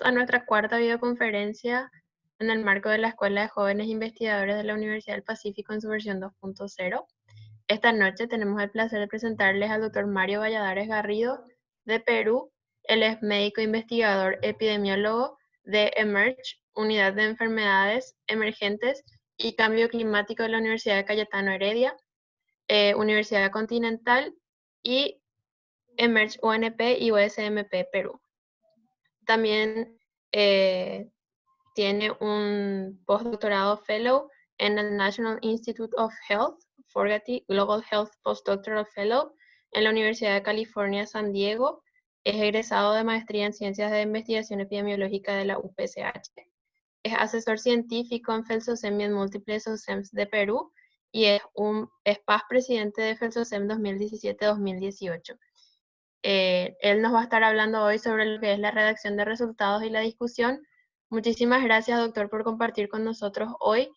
A nuestra cuarta videoconferencia en el marco de la Escuela de Jóvenes Investigadores de la Universidad del Pacífico en su versión 2.0. Esta noche tenemos el placer de presentarles al doctor Mario Valladares Garrido de Perú. Él es médico investigador epidemiólogo de Emerge, Unidad de Enfermedades Emergentes y Cambio Climático de la Universidad de Cayetano Heredia, Universidad Continental y Emerge UNP y USMP Perú. También tiene un postdoctorado fellow en el National Institute of Health, Fogarty Global Health Postdoctoral Fellow en la Universidad de California, San Diego. Es egresado de maestría en Ciencias de Investigación Epidemiológica de la UPCH. Es asesor científico en Felsocem y en múltiples SOCEMs de Perú y es past presidente de Felsocem 2017-2018. Él nos va a estar hablando hoy sobre lo que es la redacción de resultados y la discusión. Muchísimas gracias, doctor, por compartir con nosotros hoy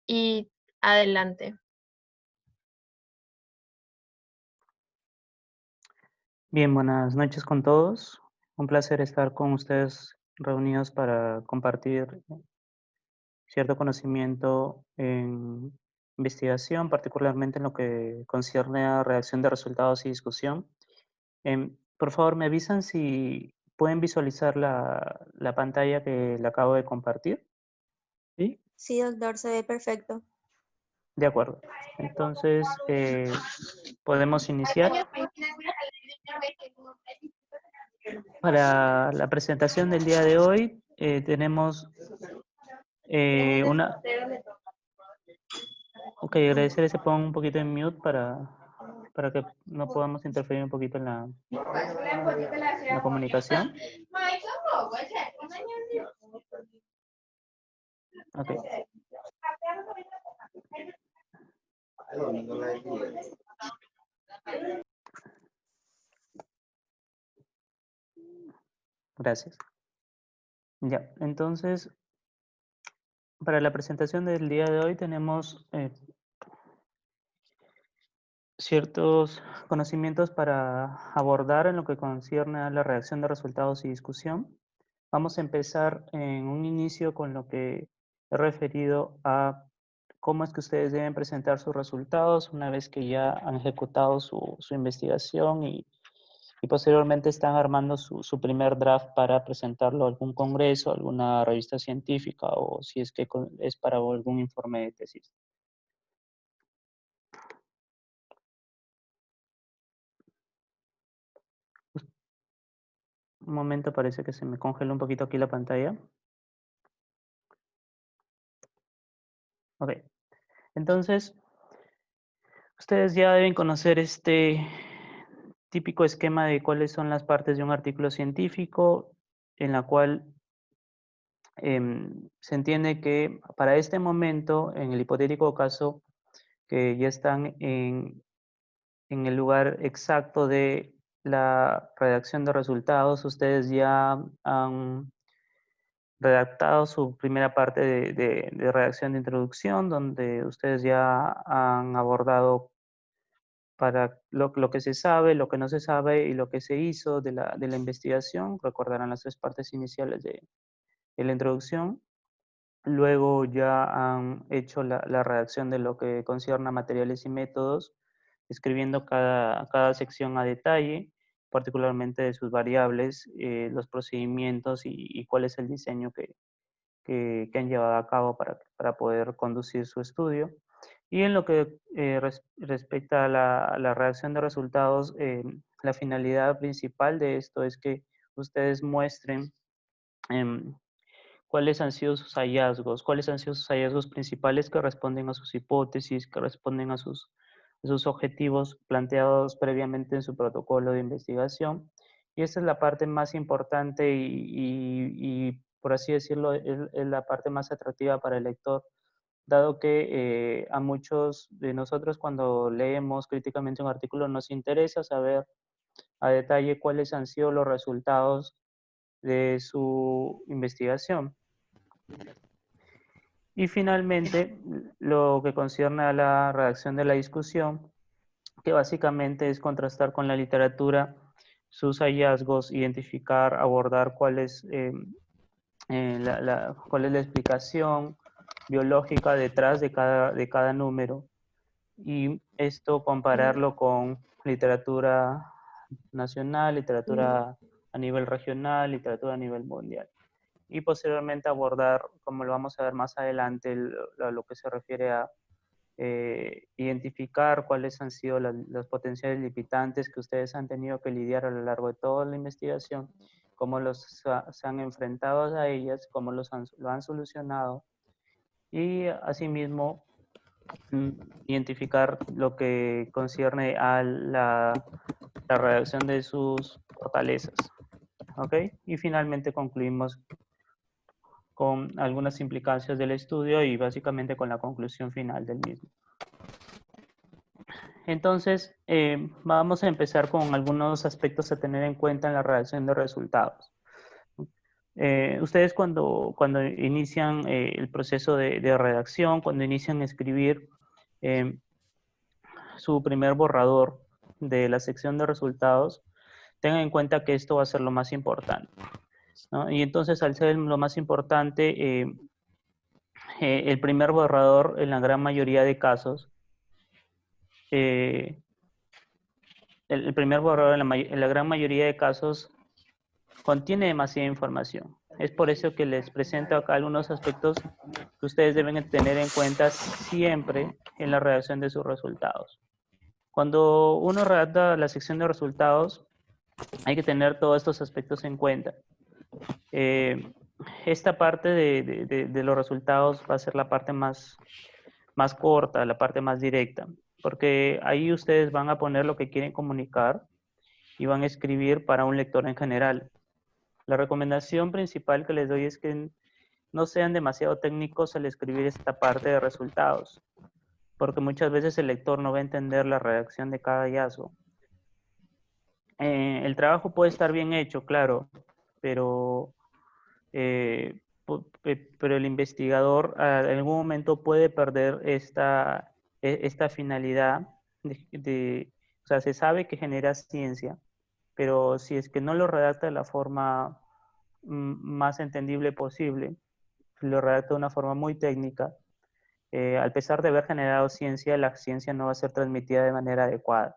y adelante. Bien, buenas noches con todos. Un placer estar con ustedes reunidos para compartir cierto conocimiento en investigación, particularmente en lo que concierne a redacción de resultados y discusión. Por favor, me avisan si pueden visualizar la pantalla que le acabo de compartir. ¿Sí? Sí, doctor, se ve perfecto. De acuerdo. Entonces, podemos iniciar. Para la presentación del día de hoy tenemos una... Ok, agradecer que se ponga un poquito en mute para que no podamos interferir un poquito en la comunicación. Ok. Gracias. Ya, entonces, para la presentación del día de hoy tenemos ciertos conocimientos para abordar en lo que concierne a la redacción de resultados y discusión. Vamos a empezar en un inicio con lo que he referido a cómo es que ustedes deben presentar sus resultados una vez que ya han ejecutado su investigación y posteriormente están armando su primer draft para presentarlo a algún congreso, alguna revista científica o si es que es para algún informe de tesis. Un momento, parece que se me congeló un poquito aquí la pantalla. Ok, entonces ustedes ya deben conocer este típico esquema de cuáles son las partes de un artículo científico en la cual se entiende que para este momento, en el hipotético caso que ya están en el lugar exacto de la redacción de resultados, ustedes ya han redactado su primera parte de redacción de introducción, donde ustedes ya han abordado para lo que se sabe, lo que no se sabe y lo que se hizo de la investigación. Recordarán las tres partes iniciales de la introducción. Luego ya han hecho la redacción de lo que concierne a materiales y métodos, escribiendo cada sección a detalle, particularmente de sus variables, los procedimientos y cuál es el diseño que han llevado a cabo para poder conducir su estudio. Y en lo que respecta a la redacción de resultados, la finalidad principal de esto es que ustedes muestren cuáles han sido sus hallazgos, cuáles han sido sus hallazgos principales que responden a sus hipótesis, que responden a sus objetivos planteados previamente en su protocolo de investigación. Y esta es la parte más importante y por así decirlo, es la parte más atractiva para el lector, dado que a muchos de nosotros cuando leemos críticamente un artículo nos interesa saber a detalle cuáles han sido los resultados de su investigación. Y finalmente, lo que concierne a la redacción de la discusión, que básicamente es contrastar con la literatura sus hallazgos, identificar, abordar cuáles cuál es la explicación biológica detrás de cada número, y esto compararlo con literatura nacional, literatura a nivel regional, literatura a nivel mundial. Y posteriormente abordar, como lo vamos a ver más adelante, lo que se refiere a identificar cuáles han sido los potenciales limitantes que ustedes han tenido que lidiar a lo largo de toda la investigación, cómo se han enfrentado a ellas, cómo lo han solucionado, y asimismo identificar lo que concierne a la redacción de sus fortalezas. ¿Ok? Y finalmente concluimos con algunas implicancias del estudio y básicamente con la conclusión final del mismo. Entonces, vamos a empezar con algunos aspectos a tener en cuenta en la redacción de resultados. Ustedes cuando inician el proceso de redacción, cuando inician a escribir su primer borrador de la sección de resultados, tengan en cuenta que esto va a ser lo más importante, ¿no? Y entonces, al ser lo más importante, el primer borrador, en la gran mayoría de casos, el primer borrador en la gran mayoría de casos contiene demasiada información. Es por eso que les presento acá algunos aspectos que ustedes deben tener en cuenta siempre en la redacción de sus resultados. Cuando uno redacta la sección de resultados, hay que tener todos estos aspectos en cuenta. Esta parte de los resultados va a ser la parte más corta, la parte más directa, porque ahí ustedes van a poner lo que quieren comunicar y van a escribir para un lector en general. La recomendación principal que les doy es que no sean demasiado técnicos al escribir esta parte de resultados, porque muchas veces el lector no va a entender la redacción de cada hallazgo. El trabajo puede estar bien hecho, claro, pero el investigador en algún momento puede perder esta finalidad o sea, se sabe que genera ciencia, pero si es que no lo redacta de la forma más entendible posible, lo redacta de una forma muy técnica, al pesar de haber generado ciencia, la ciencia no va a ser transmitida de manera adecuada.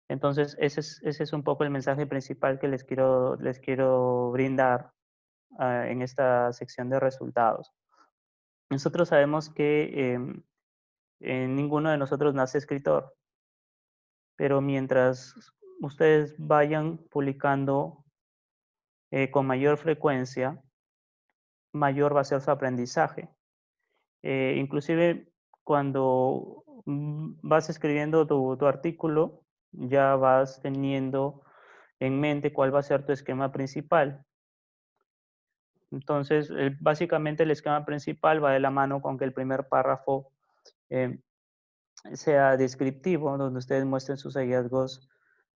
Entonces, ese es un poco el mensaje principal que les quiero brindar en esta sección de resultados. Nosotros sabemos que ninguno de nosotros nace escritor, pero mientras ustedes vayan publicando con mayor frecuencia, mayor va a ser su aprendizaje. Inclusive cuando vas escribiendo tu artículo, ya vas teniendo en mente cuál va a ser tu esquema principal. Entonces, básicamente el esquema principal va de la mano con que el primer párrafo sea descriptivo, donde ustedes muestren sus hallazgos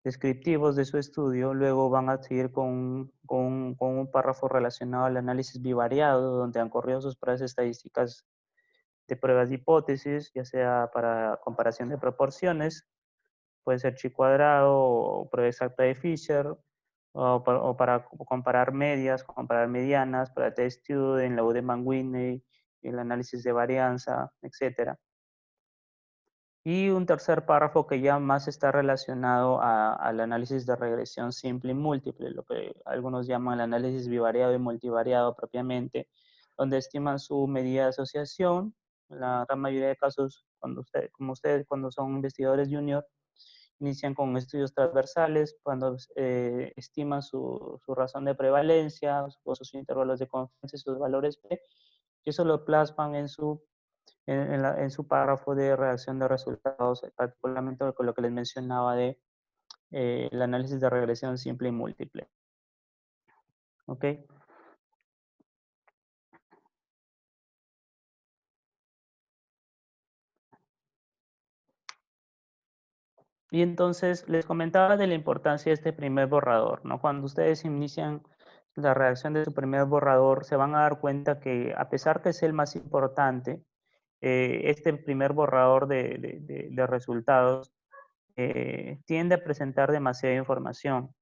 descriptivos de su estudio. Luego van a seguir con un párrafo relacionado al análisis bivariado, donde han corrido sus pruebas estadísticas de pruebas de hipótesis, ya sea para comparación de proporciones, puede ser chi cuadrado o prueba exacta de Fisher, o para comparar medias, comparar medianas, para test student, la Udeman-Whitney, el análisis de varianza, etc. Y un tercer párrafo que ya más está relacionado al análisis de regresión simple y múltiple, lo que algunos llaman el análisis bivariado y multivariado propiamente, donde estiman su medida de asociación. En la gran mayoría de casos, como ustedes cuando son investigadores junior, inician con estudios transversales, cuando estiman su razón de prevalencia, o sus intervalos de confianza y sus valores P, y eso lo plasman en su párrafo de redacción de resultados, particularmente con lo que les mencionaba de el análisis de regresión simple y múltiple. ¿Ok? Y entonces les comentaba de la importancia de este primer borrador, ¿no? Cuando ustedes inician la redacción de su primer borrador, se van a dar cuenta que a pesar que es el más importante, este primer borrador de resultados tiende a presentar demasiada información.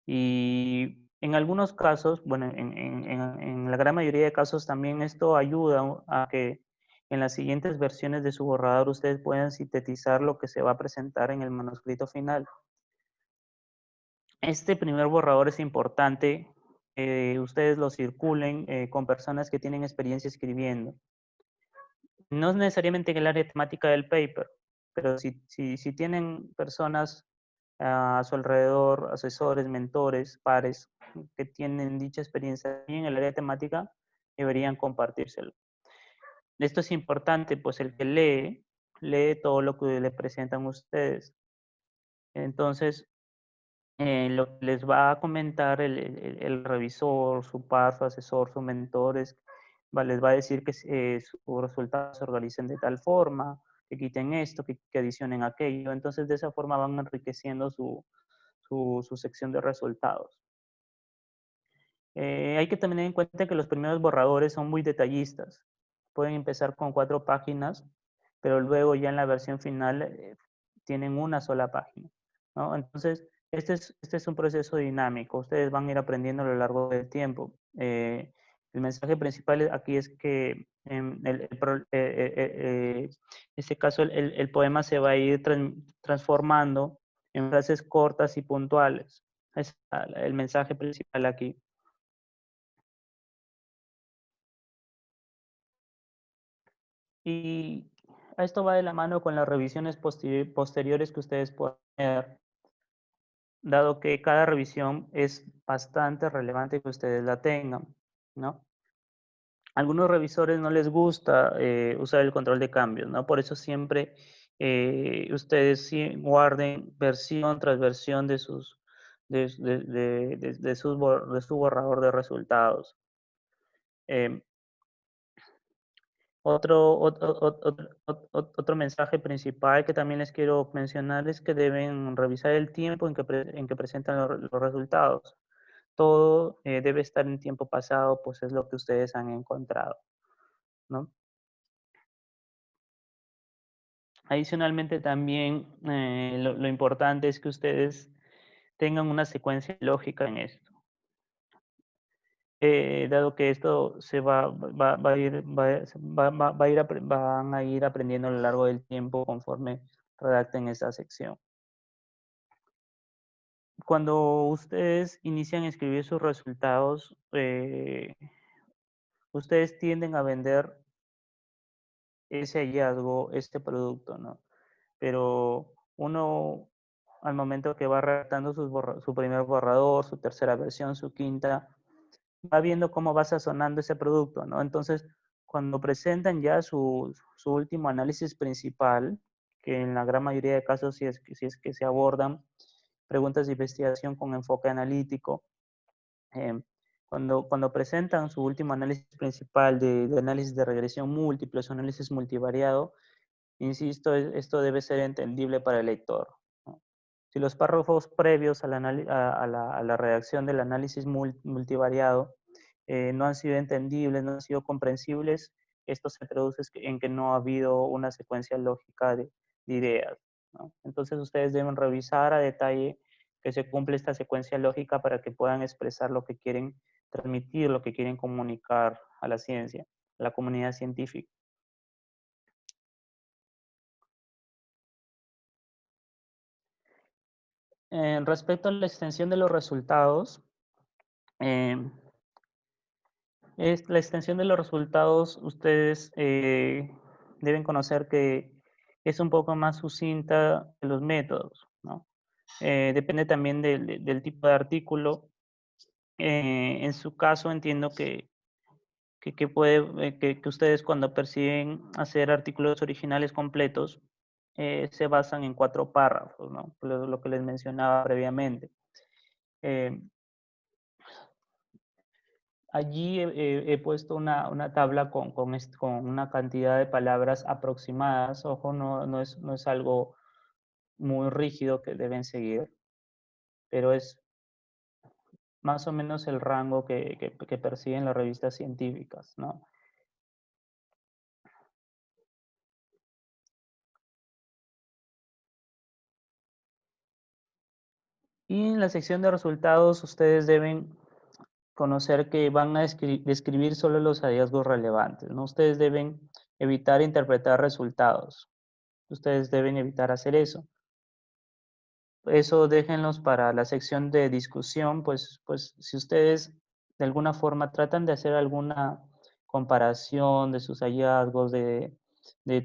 Y En algunos casos, bueno, en la gran mayoría de casos también esto ayuda a que en las siguientes versiones de su borrador ustedes puedan sintetizar lo que se va a presentar en el manuscrito final. Este primer borrador es importante que ustedes lo circulen con personas que tienen experiencia escribiendo. No es necesariamente en el área temática del paper, pero si tienen personas a su alrededor, asesores, mentores, pares, que tienen dicha experiencia en el área temática, deberían compartírselo. Esto es importante, pues el que lee todo lo que le presentan ustedes. Entonces, lo que les va a comentar el revisor, su par, su asesor, sus mentores, les va a decir que sus resultados se organicen de tal forma, que quiten esto, que adicionen aquello. Entonces, de esa forma van enriqueciendo su sección de resultados. Hay que tener en cuenta que los primeros borradores son muy detallistas. Pueden empezar con 4 páginas, pero luego ya en la versión final tienen una sola página, ¿no? Entonces, este es un proceso dinámico. Ustedes van a ir aprendiendo a lo largo del tiempo. El mensaje principal aquí es que en este caso el poema se va a ir transformando en frases cortas y puntuales. Es el mensaje principal aquí. Y esto va de la mano con las revisiones posteriores que ustedes pueden hacer, dado que cada revisión es bastante relevante que ustedes la tengan, ¿no? A algunos revisores no les gusta usar el control de cambios, ¿no? Por eso siempre ustedes guarden versión tras versión de de su borrador de resultados. Otro mensaje principal que también les quiero mencionar es que deben revisar el tiempo en que presentan los resultados. Todo debe estar en tiempo pasado, pues es lo que ustedes han encontrado, ¿no? Adicionalmente también lo importante es que ustedes tengan una secuencia lógica en esto. Dado que esto va a ir, van a ir aprendiendo a lo largo del tiempo conforme redacten esa sección. Cuando ustedes inician a escribir sus resultados, ustedes tienden a vender ese hallazgo, este producto, ¿no? Pero uno, al momento que va redactando su primer borrador, su tercera versión, su quinta, va viendo cómo va sazonando ese producto, ¿no? Entonces, cuando presentan ya su último análisis principal, que en la gran mayoría de casos si es que se abordan preguntas de investigación con enfoque analítico, cuando presentan su último análisis principal de análisis de regresión múltiple, su análisis multivariado, insisto, esto debe ser entendible para el lector, ¿no? Si los párrafos previos a la redacción del análisis multivariado no han sido entendibles, no han sido comprensibles, esto se traduce en que no ha habido una secuencia lógica de ideas, ¿no? Entonces ustedes deben revisar a detalle que se cumple esta secuencia lógica para que puedan expresar lo que quieren transmitir, lo que quieren comunicar a la ciencia, a la comunidad científica. Respecto a la extensión de los resultados, la extensión de los resultados, ustedes deben conocer que es un poco más sucinta que los métodos, ¿no? Depende también del tipo de artículo. En su caso, entiendo que ustedes cuando persiguen hacer artículos originales completos, se basan en 4 párrafos, ¿no? Lo que les mencionaba previamente. Eh, Allí he puesto una tabla con una cantidad de palabras aproximadas. Ojo, no es algo muy rígido que deben seguir, pero es más o menos el rango que persiguen las revistas científicas, ¿no? Y en la sección de resultados ustedes deben conocer que van a describir solo los hallazgos relevantes, ¿no? Ustedes deben evitar interpretar resultados. Ustedes deben evitar hacer eso. Eso déjenlos para la sección de discusión, pues si ustedes de alguna forma tratan de hacer alguna comparación de sus hallazgos, de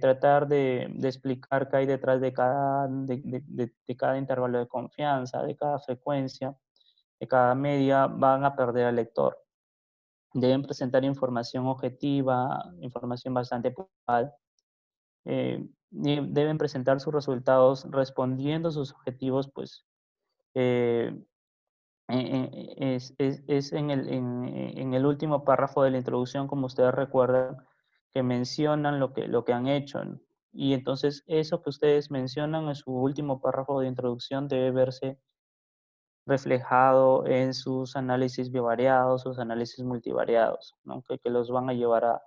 tratar de explicar qué hay detrás de cada intervalo de confianza, de cada frecuencia, de cada media, van a perder al lector. Deben presentar información objetiva, información bastante puntual. Deben presentar sus resultados respondiendo sus objetivos, pues eh, es en el último párrafo de la introducción, como ustedes recuerdan, que mencionan lo que han hecho, ¿no? Y entonces eso que ustedes mencionan en su último párrafo de introducción debe verse reflejado en sus análisis bivariados, sus análisis multivariados, ¿no? Que los van a llevar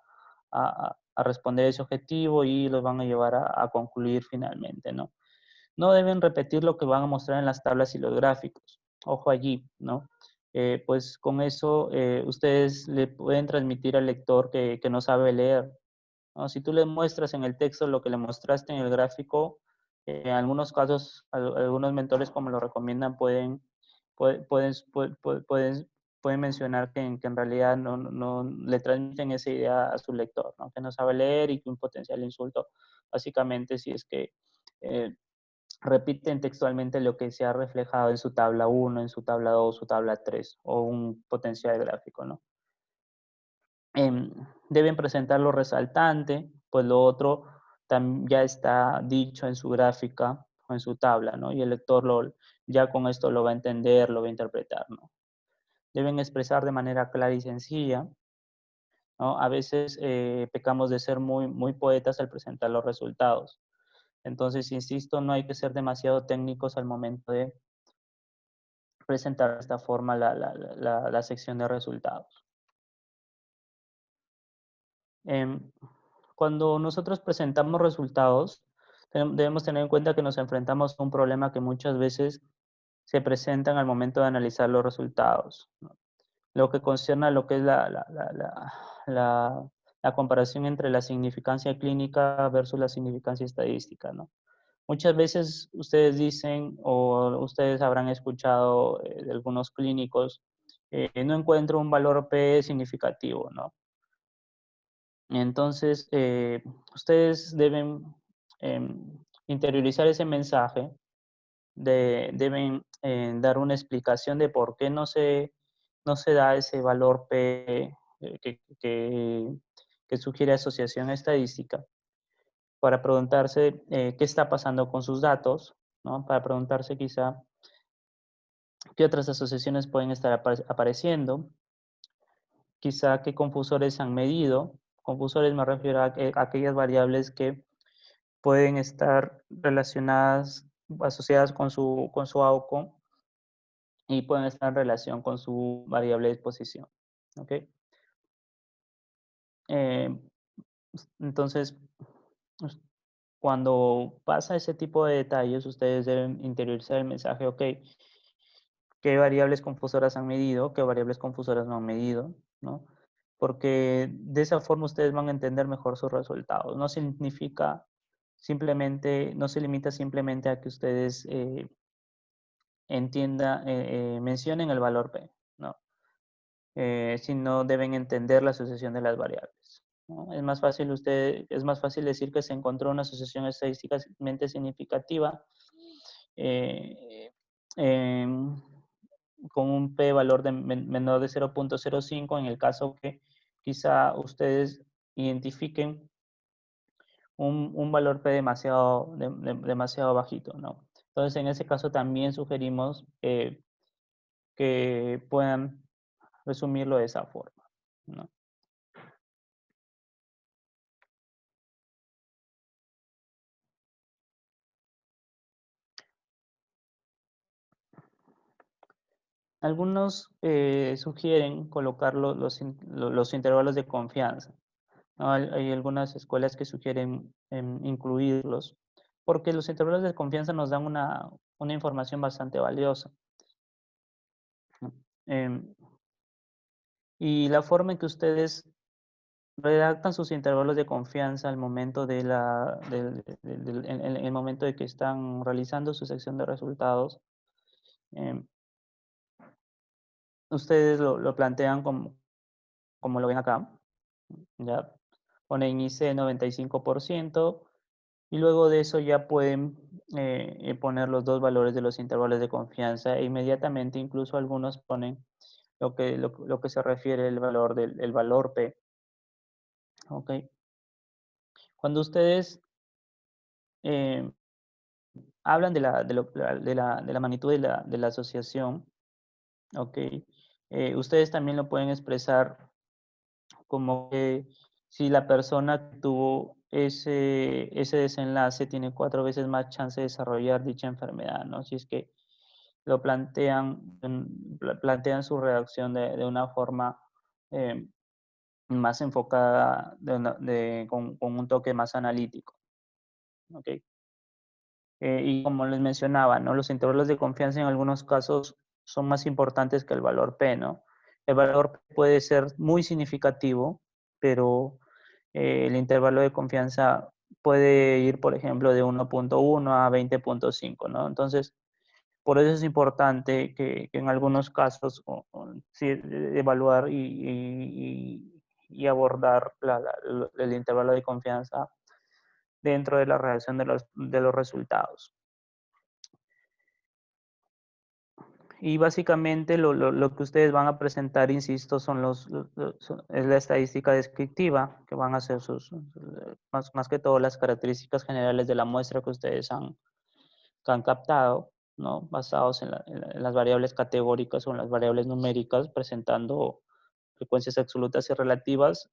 a responder ese objetivo y los van a llevar a concluir finalmente, ¿no? No deben repetir lo que van a mostrar en las tablas y los gráficos. Ojo allí, ¿no? Pues con eso ustedes le pueden transmitir al lector que no sabe leer, ¿no? Si tú le muestras en el texto lo que le mostraste en el gráfico, en algunos casos, algunos mentores, como lo recomiendan, pueden, pueden mencionar que en realidad no le transmiten esa idea a su lector, ¿no? Que no sabe leer y que un potencial insulto, básicamente, si es que eh, repiten textualmente lo que se ha reflejado en su tabla 1, en su tabla 2, su tabla 3 o un potencial gráfico, ¿no? Deben presentar lo resaltante, pues lo otro ya está dicho en su gráfica o en su tabla, ¿no? Y el lector ya con esto lo va a entender, lo va a interpretar, ¿no? Deben expresar de manera clara y sencilla, ¿no? A veces pecamos de ser muy poetas al presentar los resultados. Entonces, insisto, no hay que ser demasiado técnicos al momento de presentar de esta forma la sección de resultados. Cuando nosotros presentamos resultados, debemos tener en cuenta que nos enfrentamos a un problema que muchas veces se presentan al momento de analizar los resultados, ¿no? Lo que concierne a lo que es la comparación entre la significancia clínica versus la significancia estadística, ¿no? Muchas veces ustedes dicen o ustedes habrán escuchado de algunos clínicos, no encuentro un valor P significativo, ¿no? Entonces, ustedes deben interiorizar ese mensaje, deben dar una explicación de por qué no se da ese valor P que sugiere asociación estadística, para preguntarse qué está pasando con sus datos, ¿no? Para preguntarse quizá qué otras asociaciones pueden estar apareciendo, quizá qué confusores han medido. Confusores me refiero a aquellas variables que pueden estar relacionadas, asociadas con su AUCO y pueden estar en relación con su variable de exposición. ¿Ok? Entonces, cuando pasa ese tipo de detalles, ustedes deben interiorizar el mensaje, ok, ¿qué variables confusoras han medido? ¿Qué variables confusoras no han medido? ¿No? Porque de esa forma ustedes van a entender mejor sus resultados. No significa simplemente, no se limita simplemente a que ustedes mencionen el valor P, ¿no? Sino deben entender la asociación de las variables, ¿no? Es más fácil decir que se encontró una asociación estadísticamente significativa eh, em, con un P valor menor de 0.05 en el caso que quizá ustedes identifiquen un valor P demasiado bajito, ¿no? Entonces, en ese caso también sugerimos que puedan resumirlo de esa forma, ¿no? Algunos sugieren colocar los intervalos de confianza, ¿no? Hay algunas escuelas que sugieren incluirlos, porque los intervalos de confianza nos dan una información bastante valiosa, ¿no? Y la forma en que ustedes redactan sus intervalos de confianza al momento de en el momento de que están realizando su sección de resultados, em, ustedes lo plantean como lo ven acá, ya ponen IC 95%, y luego de eso ya pueden poner los dos valores de los intervalos de confianza e inmediatamente incluso algunos ponen lo que se refiere al valor el valor P. ¿Ok? Cuando ustedes eh, hablan de la magnitud de la asociación, ¿ok? Ustedes también lo pueden expresar como que si la persona que tuvo ese desenlace tiene 4 veces más chance de desarrollar dicha enfermedad, ¿no? Si es que lo plantean su redacción de una forma eh, más enfocada, con un toque más analítico, ¿ok? Y como les mencionaba, ¿no? Los intervalos de confianza en algunos casos son más importantes que el valor P, ¿no? El valor P puede ser muy significativo, pero el intervalo de confianza puede ir, por ejemplo, de 1.1 a 20.5, ¿no? Entonces, por eso es importante que en algunos casos sí, evaluar y abordar el intervalo de confianza dentro de la redacción de los resultados. Y básicamente lo que ustedes van a presentar, insisto, es la estadística descriptiva, que van a ser más que todo las características generales de la muestra que ustedes han captado, ¿no? Basados en las variables categóricas o en las variables numéricas, presentando frecuencias absolutas y relativas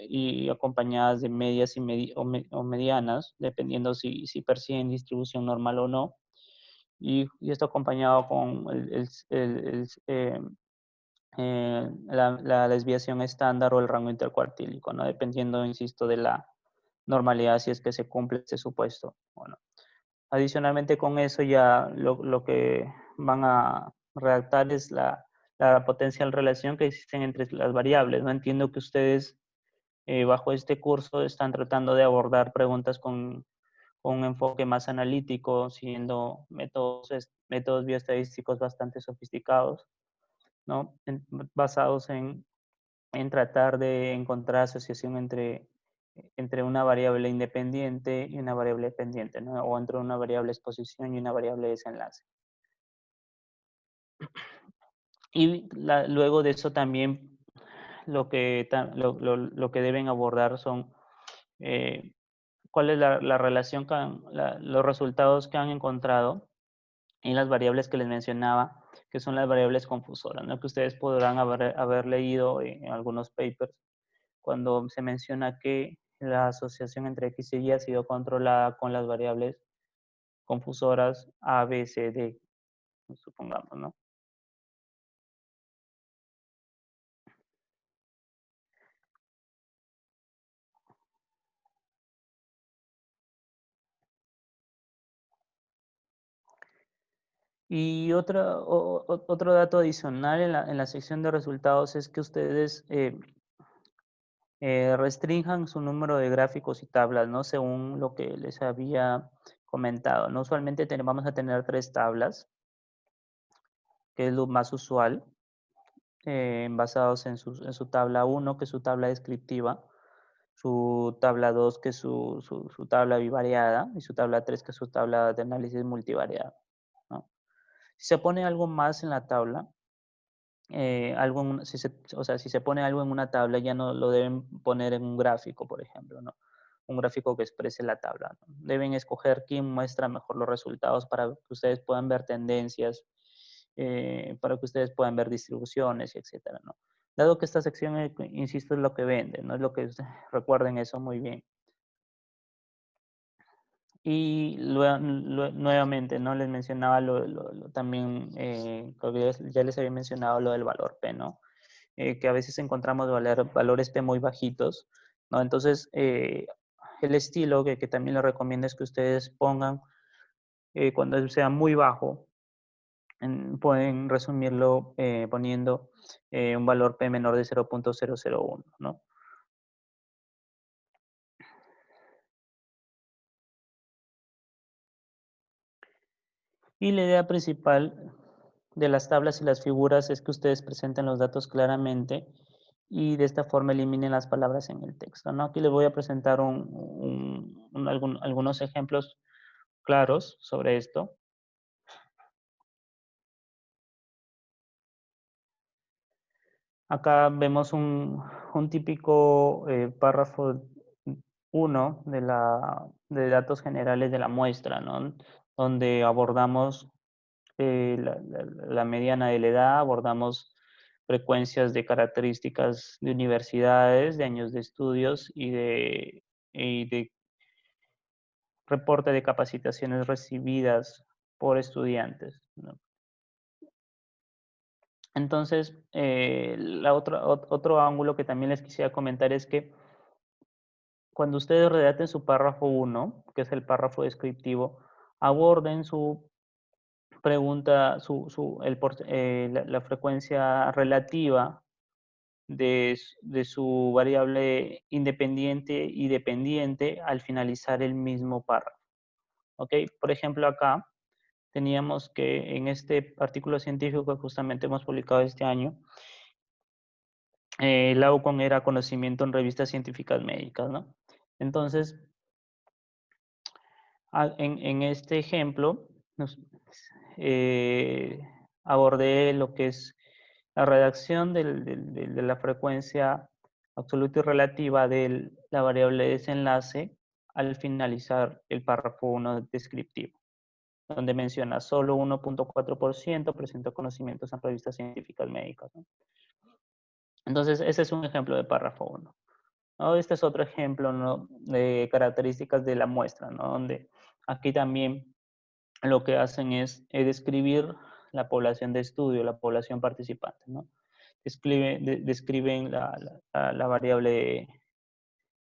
y acompañadas de medias o medianas, dependiendo si persiguen distribución normal o no. Y esto acompañado con la desviación estándar o el rango intercuartílico, ¿no? Dependiendo, insisto, de la normalidad, si es que se cumple este supuesto. Bueno, adicionalmente con eso ya lo que van a redactar es la potencial relación que existen entre las variables, ¿no? Entiendo que ustedes bajo este curso están tratando de abordar preguntas con un enfoque más analítico, siguiendo métodos bioestadísticos bastante sofisticados, ¿no? Basados en tratar de encontrar asociación entre una variable independiente y una variable dependiente, ¿no? O entre una variable exposición y una variable desenlace. Y luego de eso también lo que deben abordar son cuál es la relación los resultados que han encontrado en las variables que les mencionaba, que son las variables confusoras, ¿no? Que ustedes podrán haber leído en algunos papers cuando se menciona que la asociación entre X y Y ha sido controlada con las variables confusoras A, B, C, D, supongamos, ¿no? Y otro dato adicional en la sección de resultados es que ustedes restrinjan su número de gráficos y tablas, ¿no? Según lo que les había comentado, ¿no? Usualmente vamos a tener 3 tablas, que es lo más usual, basados en su tabla 1, que es su tabla descriptiva, su tabla 2, que es su tabla bivariada, y su tabla 3, que es su tabla de análisis multivariada, ¿no? Si se pone algo más en la tabla, si se pone algo en una tabla, ya no lo deben poner en un gráfico, por ejemplo, ¿no? Un gráfico que exprese la tabla, ¿no? Deben escoger quién muestra mejor los resultados para que ustedes puedan ver tendencias, para que ustedes puedan ver distribuciones, etcétera, ¿no? Dado que esta sección, insisto, es lo que vende, ¿no? Es lo que recuerden eso muy bien. Y nuevamente, ¿no? Les mencionaba también, creo que ya les había mencionado lo del valor P, ¿no? Que a veces encontramos valores P muy bajitos, ¿no? Entonces, el estilo que también les recomiendo es que ustedes pongan, cuando sea muy bajo, pueden resumirlo poniendo un valor P menor de 0.001, ¿no? Y la idea principal de las tablas y las figuras es que ustedes presenten los datos claramente y de esta forma eliminen las palabras en el texto, ¿no? Aquí les voy a presentar algunos ejemplos claros sobre esto. Acá vemos un típico párrafo 1 de datos generales de la muestra, ¿no? Donde abordamos la mediana de la edad, abordamos frecuencias de características de universidades, de años de estudios y de reporte de capacitaciones recibidas por estudiantes, ¿no? Entonces, otro ángulo que también les quisiera comentar es que cuando ustedes redacten su párrafo 1, que es el párrafo descriptivo, aborden su pregunta, la frecuencia relativa de su variable independiente y dependiente al finalizar el mismo párrafo. ¿Ok? Por ejemplo, acá teníamos que en este artículo científico que justamente hemos publicado este año, el outcome era conocimiento en revistas científicas médicas, ¿no? Entonces, en este ejemplo, abordé lo que es la redacción de la frecuencia absoluta y relativa de la variable desenlace al finalizar el párrafo 1 descriptivo, donde menciona solo 1.4% presenta conocimientos en revistas científicas médicas, ¿no? Entonces, ese es un ejemplo de párrafo 1. ¿No? Este es otro ejemplo, ¿no?, de características de la muestra, ¿no? Donde aquí también lo que hacen es describir la población de estudio, la población participante, ¿no? Describen la variable,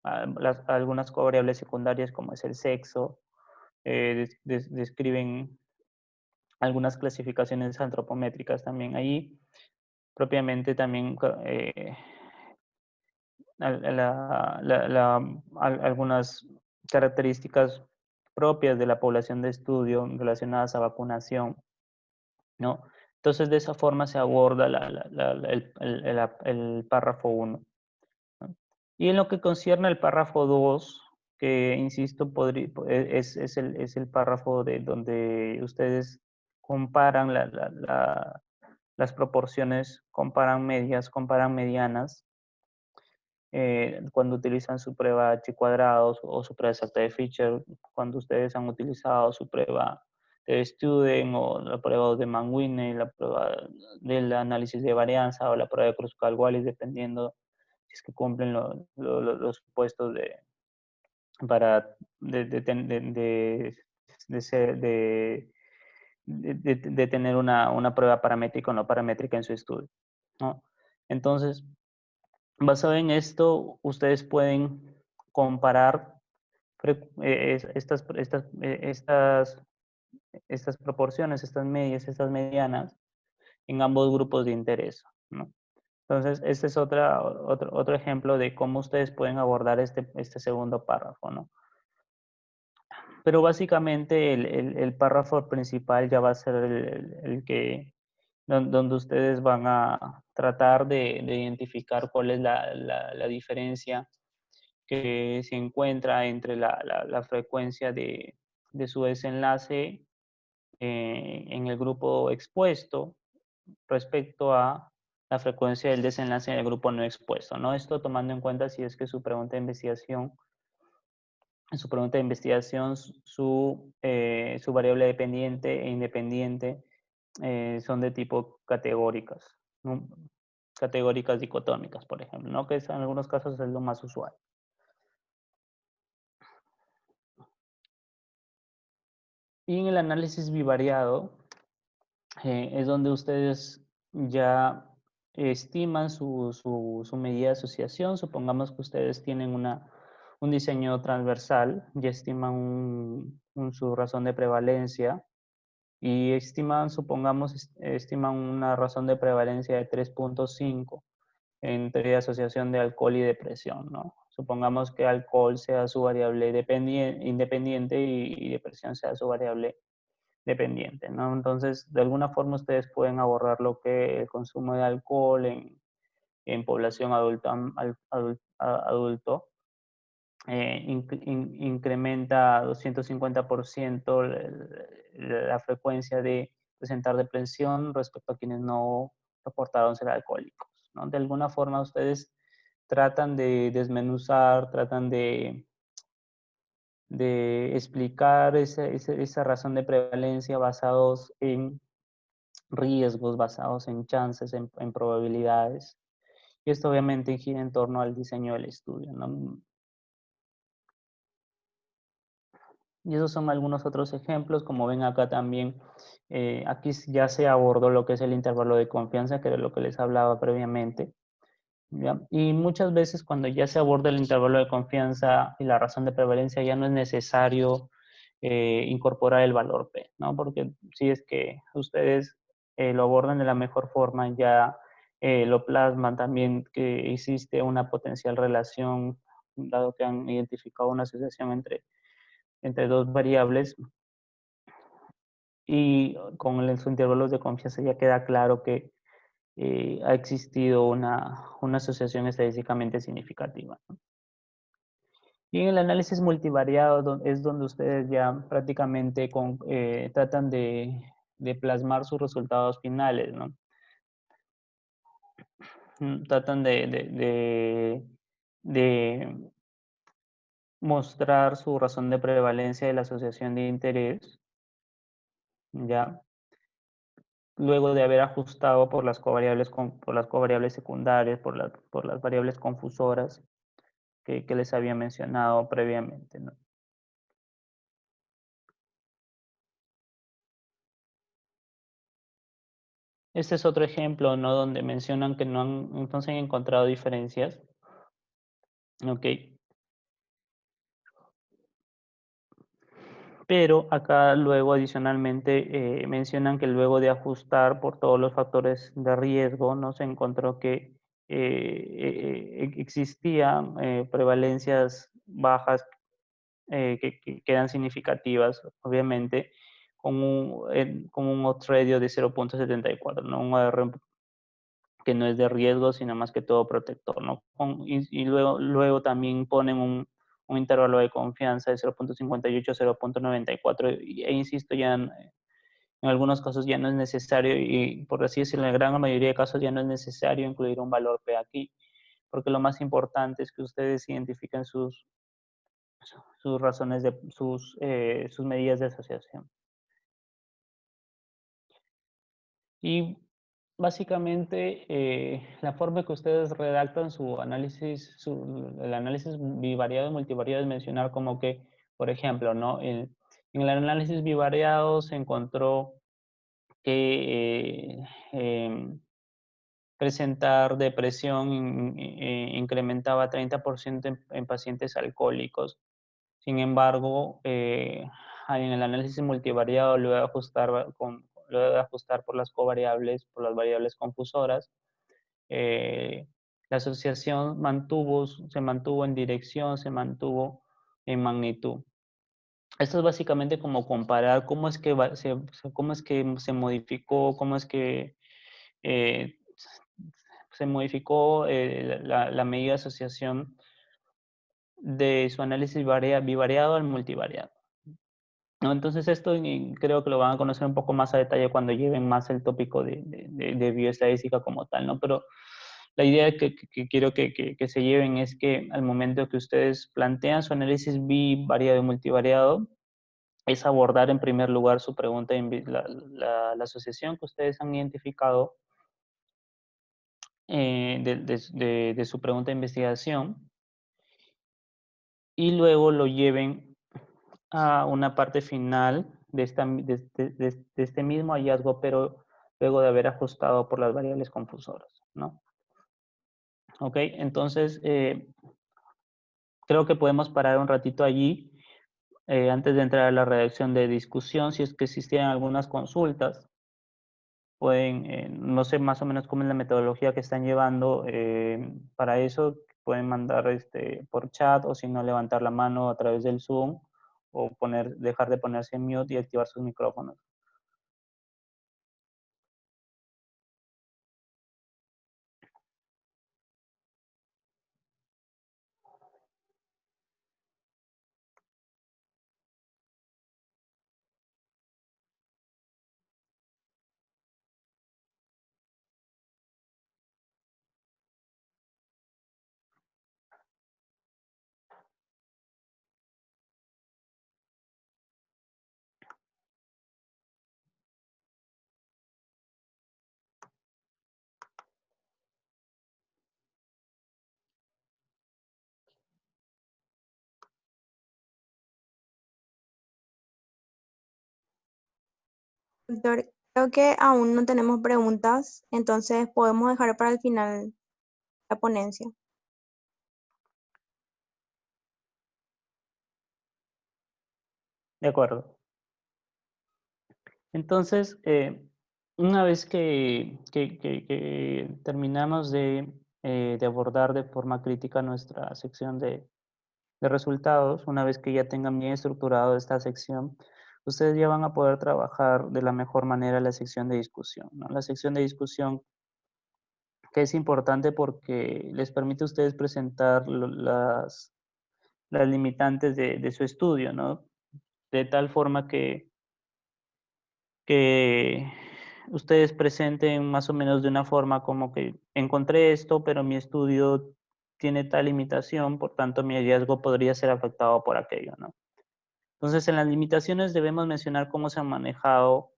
algunas covariables secundarias como es el sexo, describen algunas clasificaciones antropométricas también ahí, propiamente también algunas características propias de la población de estudio relacionadas a vacunación, ¿no? Entonces, de esa forma se aborda el párrafo 1, ¿no? Y en lo que concierne al párrafo 2, que insisto, es el párrafo de donde ustedes comparan las proporciones, comparan medias, comparan medianas, cuando utilizan su prueba H cuadrados o su prueba exacta de Fisher, cuando ustedes han utilizado su prueba de Student o la prueba de Mann-Whitney, la prueba del análisis de varianza o la prueba de Kruskal-Wallis, dependiendo si es que cumplen los supuestos para de tener una prueba paramétrica o no paramétrica en su estudio, ¿no? Entonces, basado en esto, ustedes pueden comparar estas proporciones, estas medias, estas medianas en ambos grupos de interés, ¿no? Entonces, este es otro ejemplo de cómo ustedes pueden abordar este segundo párrafo, ¿no? Pero básicamente el párrafo principal ya va a ser donde ustedes van a tratar de identificar cuál es la diferencia que se encuentra entre la frecuencia de su desenlace en el grupo expuesto respecto a la frecuencia del desenlace en el grupo no expuesto, ¿no? Esto tomando en cuenta si es que su pregunta de investigación, su variable dependiente e independiente son de tipo categóricas, ¿no? Categóricas dicotómicas, por ejemplo, ¿no? Que en algunos casos es lo más usual. Y en el análisis bivariado es donde ustedes ya estiman su medida de asociación. Supongamos que ustedes tienen un diseño transversal, ya estiman su razón de prevalencia y estiman, supongamos, estiman una razón de prevalencia de 3.5 entre asociación de alcohol y depresión, ¿no? Supongamos que alcohol sea su variable independiente y depresión sea su variable dependiente, ¿no? Entonces, de alguna forma ustedes pueden abordar lo que el consumo de alcohol en población adulto incrementa 250% la frecuencia de presentar depresión respecto a quienes no reportaron ser alcohólicos, ¿no? De alguna forma ustedes tratan de desmenuzar, tratan de explicar esa razón de prevalencia basados en riesgos, basados en chances, en probabilidades. Y esto obviamente gira en torno al diseño del estudio, ¿no? Y esos son algunos otros ejemplos, como ven acá también, aquí ya se abordó lo que es el intervalo de confianza, que era lo que les hablaba previamente. ¿Ya? Y muchas veces cuando ya se aborda el intervalo de confianza y la razón de prevalencia, ya no es necesario incorporar el valor P, ¿no? Porque si es que ustedes lo abordan de la mejor forma, ya lo plasman también que existe una potencial relación, dado que han identificado una asociación entre dos variables, y con los intervalos de confianza ya queda claro que ha existido una asociación estadísticamente significativa, ¿no? Y en el análisis multivariado es donde ustedes ya prácticamente tratan de plasmar sus resultados finales, ¿no? Tratan de mostrar su razón de prevalencia de la asociación de interés, ¿ya? Luego de haber ajustado por las covariables, por las covariables secundarias, por las variables confusoras que les había mencionado previamente, ¿no? Este es otro ejemplo, ¿no? Donde mencionan que no se han encontrado diferencias. Ok. Pero acá luego adicionalmente mencionan que luego de ajustar por todos los factores de riesgo, ¿no? Se encontró que existían prevalencias bajas que quedan significativas, obviamente, con un odds ratio de 0.74, ¿no? Un OR que no es de riesgo, sino más que todo protector, ¿no? Y luego también ponen un intervalo de confianza de 0.58 a 0.94, e insisto, ya en algunos casos ya no es necesario, y por así decirlo, en la gran mayoría de casos ya no es necesario incluir un valor P aquí, porque lo más importante es que ustedes identifiquen sus razones, sus medidas de asociación. Y básicamente la forma que ustedes redactan su análisis, el análisis bivariado y multivariado es mencionar como que, por ejemplo, ¿no? En el análisis bivariado se encontró que presentar depresión incrementaba 30% en pacientes alcohólicos. Sin embargo, en el análisis multivariado, luego de ajustar por las covariables, por las variables confusoras, la asociación se mantuvo en dirección, se mantuvo en magnitud. Esto es básicamente como comparar cómo es que se modificó, cómo es que eh, se modificó la medida de asociación de su análisis bivariado al multivariado, ¿no? Entonces esto creo que lo van a conocer un poco más a detalle cuando lleven más el tópico de bioestadística como tal, ¿no? Pero la idea que quiero que se lleven es que al momento que ustedes plantean su análisis bivariado y multivariado, es abordar en primer lugar su pregunta, la asociación que ustedes han identificado de su pregunta de investigación, y luego lo lleven a una parte final de este mismo hallazgo, pero luego de haber ajustado por las variables confusoras, ¿no? Ok, entonces creo que podemos parar un ratito allí antes de entrar a la redacción de discusión, si es que existieran algunas consultas, pueden, no sé más o menos cómo es la metodología que están llevando para eso, pueden mandar por chat o si no levantar la mano a través del Zoom o dejar de ponerse en mute y activar sus micrófonos. Doctor, creo que aún no tenemos preguntas, entonces podemos dejar para el final la ponencia. De acuerdo. Entonces, una vez que terminamos de abordar de forma crítica nuestra sección de resultados, una vez que ya tengan bien estructurado esta sección, ustedes ya van a poder trabajar de la mejor manera la sección de discusión, ¿no? La sección de discusión que es importante porque les permite a ustedes presentar las limitantes de su estudio, ¿no? De tal forma que ustedes presenten más o menos de una forma como que encontré esto, pero mi estudio tiene tal limitación, por tanto mi hallazgo podría ser afectado por aquello, ¿no? Entonces, en las limitaciones debemos mencionar cómo se han manejado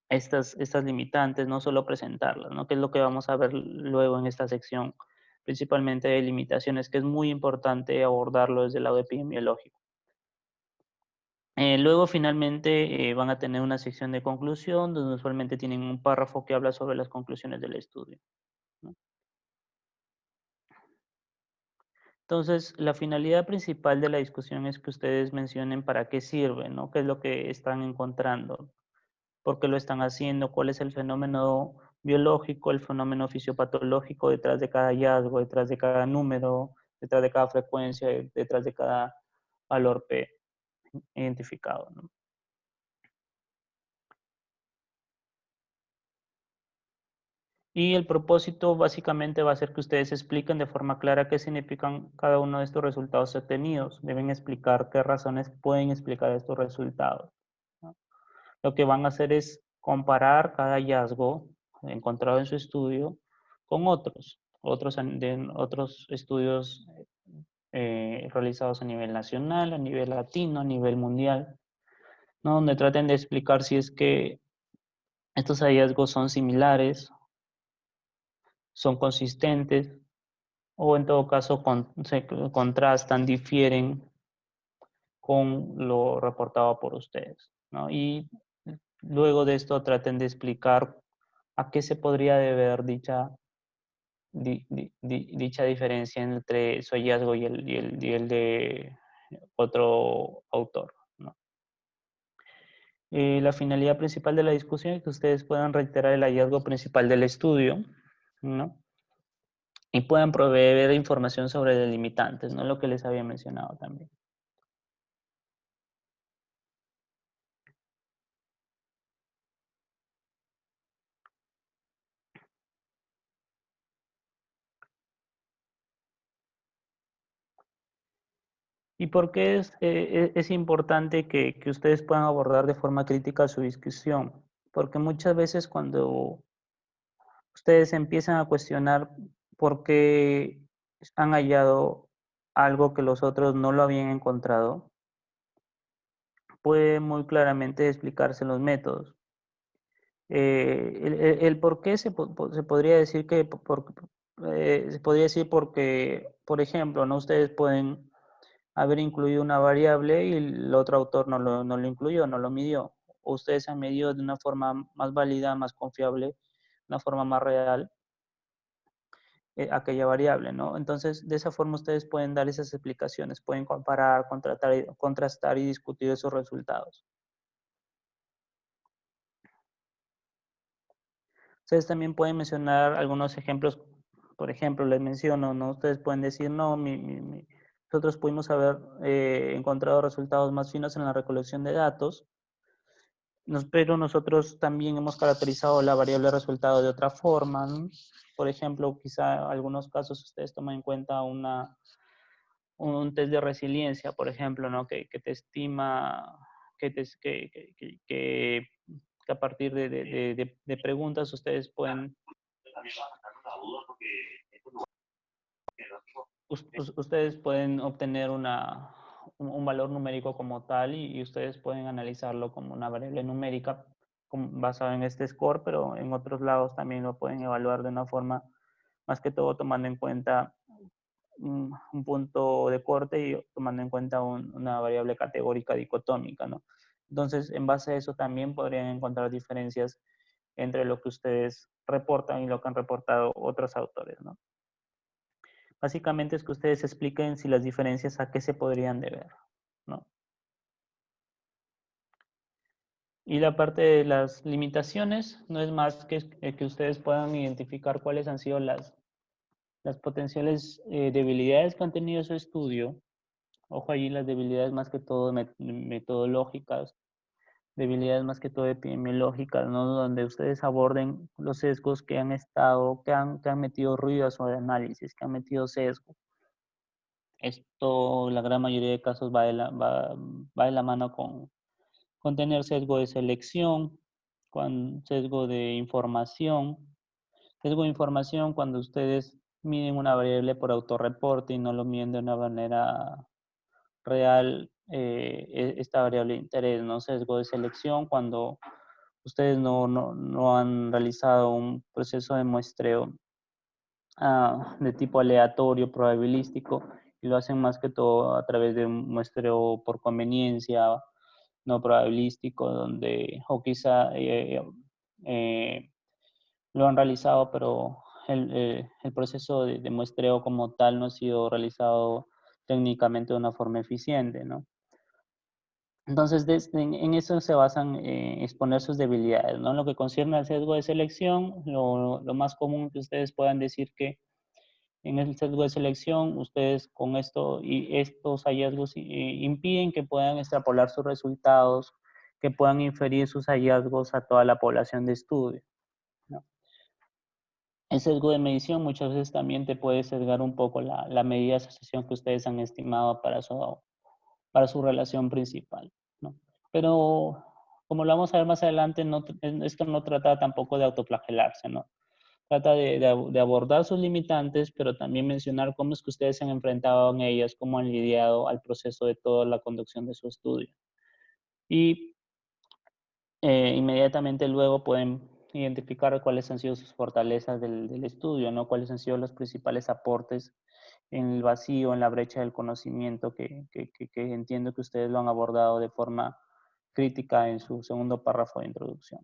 estas limitantes, no solo presentarlas, ¿no? Que es lo que vamos a ver luego en esta sección, principalmente de limitaciones, que es muy importante abordarlo desde el lado epidemiológico. Luego, finalmente, van a tener una sección de conclusión, donde usualmente tienen un párrafo que habla sobre las conclusiones del estudio, ¿no? Entonces, la finalidad principal de la discusión es que ustedes mencionen para qué sirve, ¿no? ¿Qué es lo que están encontrando? ¿Por qué lo están haciendo? ¿Cuál es el fenómeno biológico, el fenómeno fisiopatológico detrás de cada hallazgo, detrás de cada número, detrás de cada frecuencia, detrás de cada valor P identificado, ¿no? Y el propósito básicamente va a ser que ustedes expliquen de forma clara qué significan cada uno de estos resultados obtenidos. Deben explicar qué razones pueden explicar estos resultados, ¿no? Lo que van a hacer es comparar cada hallazgo encontrado en su estudio con otros estudios realizados a nivel nacional, a nivel latino, a nivel mundial, ¿no? Donde traten de explicar si es que estos hallazgos son similares, son consistentes o en todo caso se contrastan, difieren con lo reportado por ustedes, ¿no? Y luego de esto traten de explicar a qué se podría deber dicha diferencia entre su hallazgo y el de otro autor, ¿no? La finalidad principal de la discusión es que ustedes puedan reiterar el hallazgo principal del estudio, ¿no? Y puedan proveer información sobre delimitantes, ¿no? Lo que les había mencionado también. ¿Y por qué es importante que ustedes puedan abordar de forma crítica su discusión? Porque muchas veces cuando ustedes empiezan a cuestionar por qué han hallado algo que los otros no lo habían encontrado, puede muy claramente explicarse los métodos. El por qué se podría decir que se podría decir porque, por ejemplo, ¿no? Ustedes pueden haber incluido una variable y el otro autor no lo incluyó, no lo midió. O ustedes han medido de una forma más válida, más confiable, una forma más real, aquella variable, ¿no? Entonces, de esa forma ustedes pueden dar esas explicaciones, pueden comparar, contrastar y discutir esos resultados. Ustedes también pueden mencionar algunos ejemplos, por ejemplo, les menciono, ¿no? Ustedes pueden decir, no, nosotros pudimos haber encontrado resultados más finos en la recolección de datos, pero nosotros también hemos caracterizado la variable resultado de otra forma, ¿no? Por ejemplo, quizá en algunos casos ustedes toman en cuenta un test de resiliencia, por ejemplo, ¿no? Que te estima, que a partir de preguntas ustedes pueden ustedes pueden obtener un valor numérico como tal y ustedes pueden analizarlo como una variable numérica basada en este score, pero en otros lados también lo pueden evaluar de una forma, más que todo tomando en cuenta un punto de corte y tomando en cuenta una variable categórica dicotómica, ¿no? Entonces, en base a eso también podrían encontrar diferencias entre lo que ustedes reportan y lo que han reportado otros autores, ¿no? Básicamente es que ustedes expliquen si las diferencias a qué se podrían deber, ¿no? Y la parte de las limitaciones no es más que ustedes puedan identificar cuáles han sido las potenciales debilidades que han tenido su estudio. Ojo allí, las debilidades más que todo metodológicas, debilidades más que todo epidemiológicas, ¿no? Donde ustedes aborden los sesgos que han estado, que han metido ruido a su análisis, que han metido sesgo. Esto, la gran mayoría de casos, va de la mano con tener sesgo de selección, con sesgo de información. Sesgo de información cuando ustedes miden una variable por autorreporte y no lo miden de una manera real, esta variable de interés, ¿no? Sesgo de selección cuando ustedes no han realizado un proceso de muestreo de tipo aleatorio, probabilístico, y lo hacen más que todo a través de un muestreo por conveniencia, no probabilístico, donde, o quizá lo han realizado, pero el proceso de muestreo como tal no ha sido realizado técnicamente de una forma eficiente, ¿no? Entonces, en eso se basan exponer sus debilidades, ¿no? Lo que concierne al sesgo de selección, lo más común que ustedes puedan decir que en el sesgo de selección, ustedes con esto y estos hallazgos impiden que puedan extrapolar sus resultados, que puedan inferir sus hallazgos a toda la población de estudio, ¿no? El sesgo de medición muchas veces también te puede sesgar un poco la medida de asociación que ustedes han estimado para su relación principal, ¿no? Pero como lo vamos a ver más adelante, esto no trata tampoco de autoflagelarse, ¿no? Trata de abordar sus limitantes, pero también mencionar cómo es que ustedes se han enfrentado en ellas, cómo han lidiado al proceso de toda la conducción de su estudio. Y inmediatamente luego pueden identificar cuáles han sido sus fortalezas del estudio, ¿no? Cuáles han sido los principales aportes en el vacío, en la brecha del conocimiento, que entiendo que ustedes lo han abordado de forma crítica en su segundo párrafo de introducción.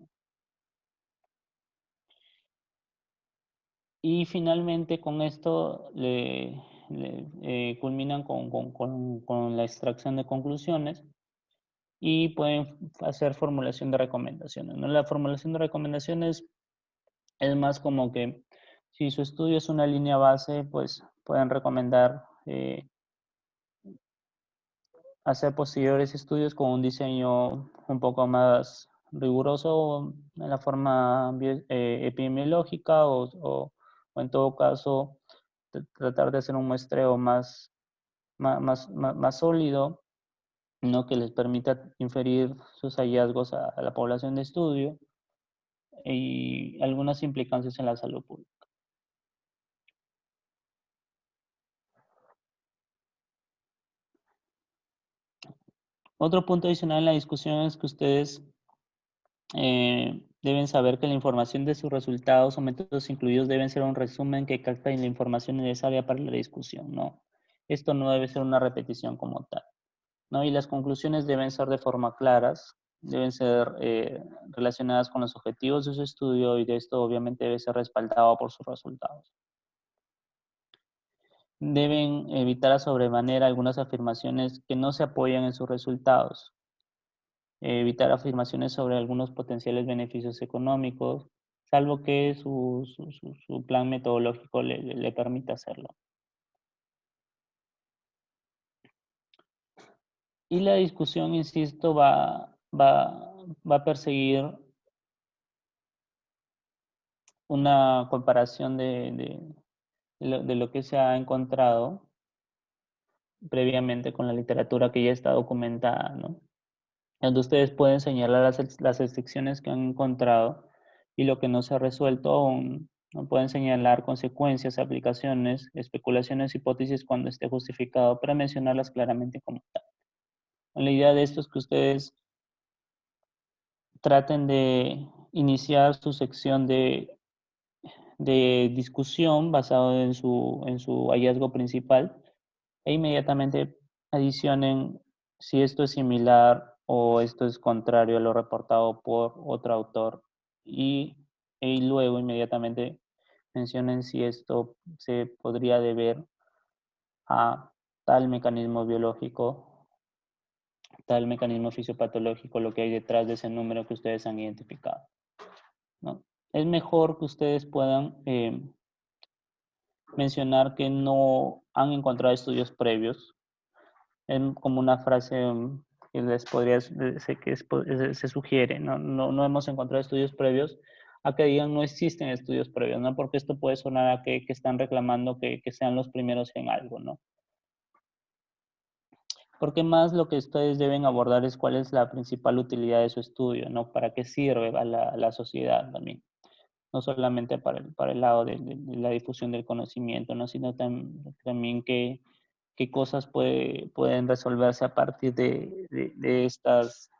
Y finalmente con esto culminan con la extracción de conclusiones y pueden hacer formulación de recomendaciones, ¿no? La formulación de recomendaciones es más como que si su estudio es una línea base, pues pueden recomendar hacer posteriores estudios con un diseño un poco más riguroso en la forma epidemiológica o en todo caso tratar de hacer un muestreo más sólido, ¿no? Que les permita inferir sus hallazgos a la población de estudio y algunas implicancias en la salud pública. Otro punto adicional en la discusión es que ustedes deben saber que la información de sus resultados o métodos incluidos deben ser un resumen que capta la información necesaria para la discusión, ¿no? Esto no debe ser una repetición como tal, ¿no? Y las conclusiones deben ser de forma claras, deben ser relacionadas con los objetivos de su estudio y de esto obviamente debe ser respaldado por sus resultados. deben evitar a sobremanera algunas afirmaciones que no se apoyan en sus resultados. Evitar afirmaciones sobre algunos potenciales beneficios económicos, salvo que su plan metodológico le permita hacerlo. Y la discusión, insisto, va a perseguir una comparación de lo que se ha encontrado previamente con la literatura que ya está documentada, ¿no? Donde ustedes pueden señalar las excepciones que han encontrado y lo que no se ha resuelto aún, ¿no? Pueden señalar consecuencias, aplicaciones, especulaciones, hipótesis cuando esté justificado, para mencionarlas claramente como tal. La idea de esto es que ustedes traten de iniciar su sección de discusión basado en su hallazgo principal e inmediatamente adicionen si esto es similar o esto es contrario a lo reportado por otro autor y luego inmediatamente mencionen si esto se podría deber a tal mecanismo biológico, tal mecanismo fisiopatológico, lo que hay detrás de ese número que ustedes han identificado, ¿no? Es mejor que ustedes puedan mencionar que no han encontrado estudios previos. Es como una frase que les podría, se sugiere, no hemos encontrado estudios previos, a que digan no existen estudios previos, ¿no? Porque esto puede sonar a que están reclamando que sean los primeros en algo, ¿no? Porque más lo que ustedes deben abordar es cuál es la principal utilidad de su estudio, ¿no? Para qué sirve a la sociedad también. No solamente para el lado de la difusión del conocimiento, ¿no? Sino también qué cosas pueden resolverse a partir de estas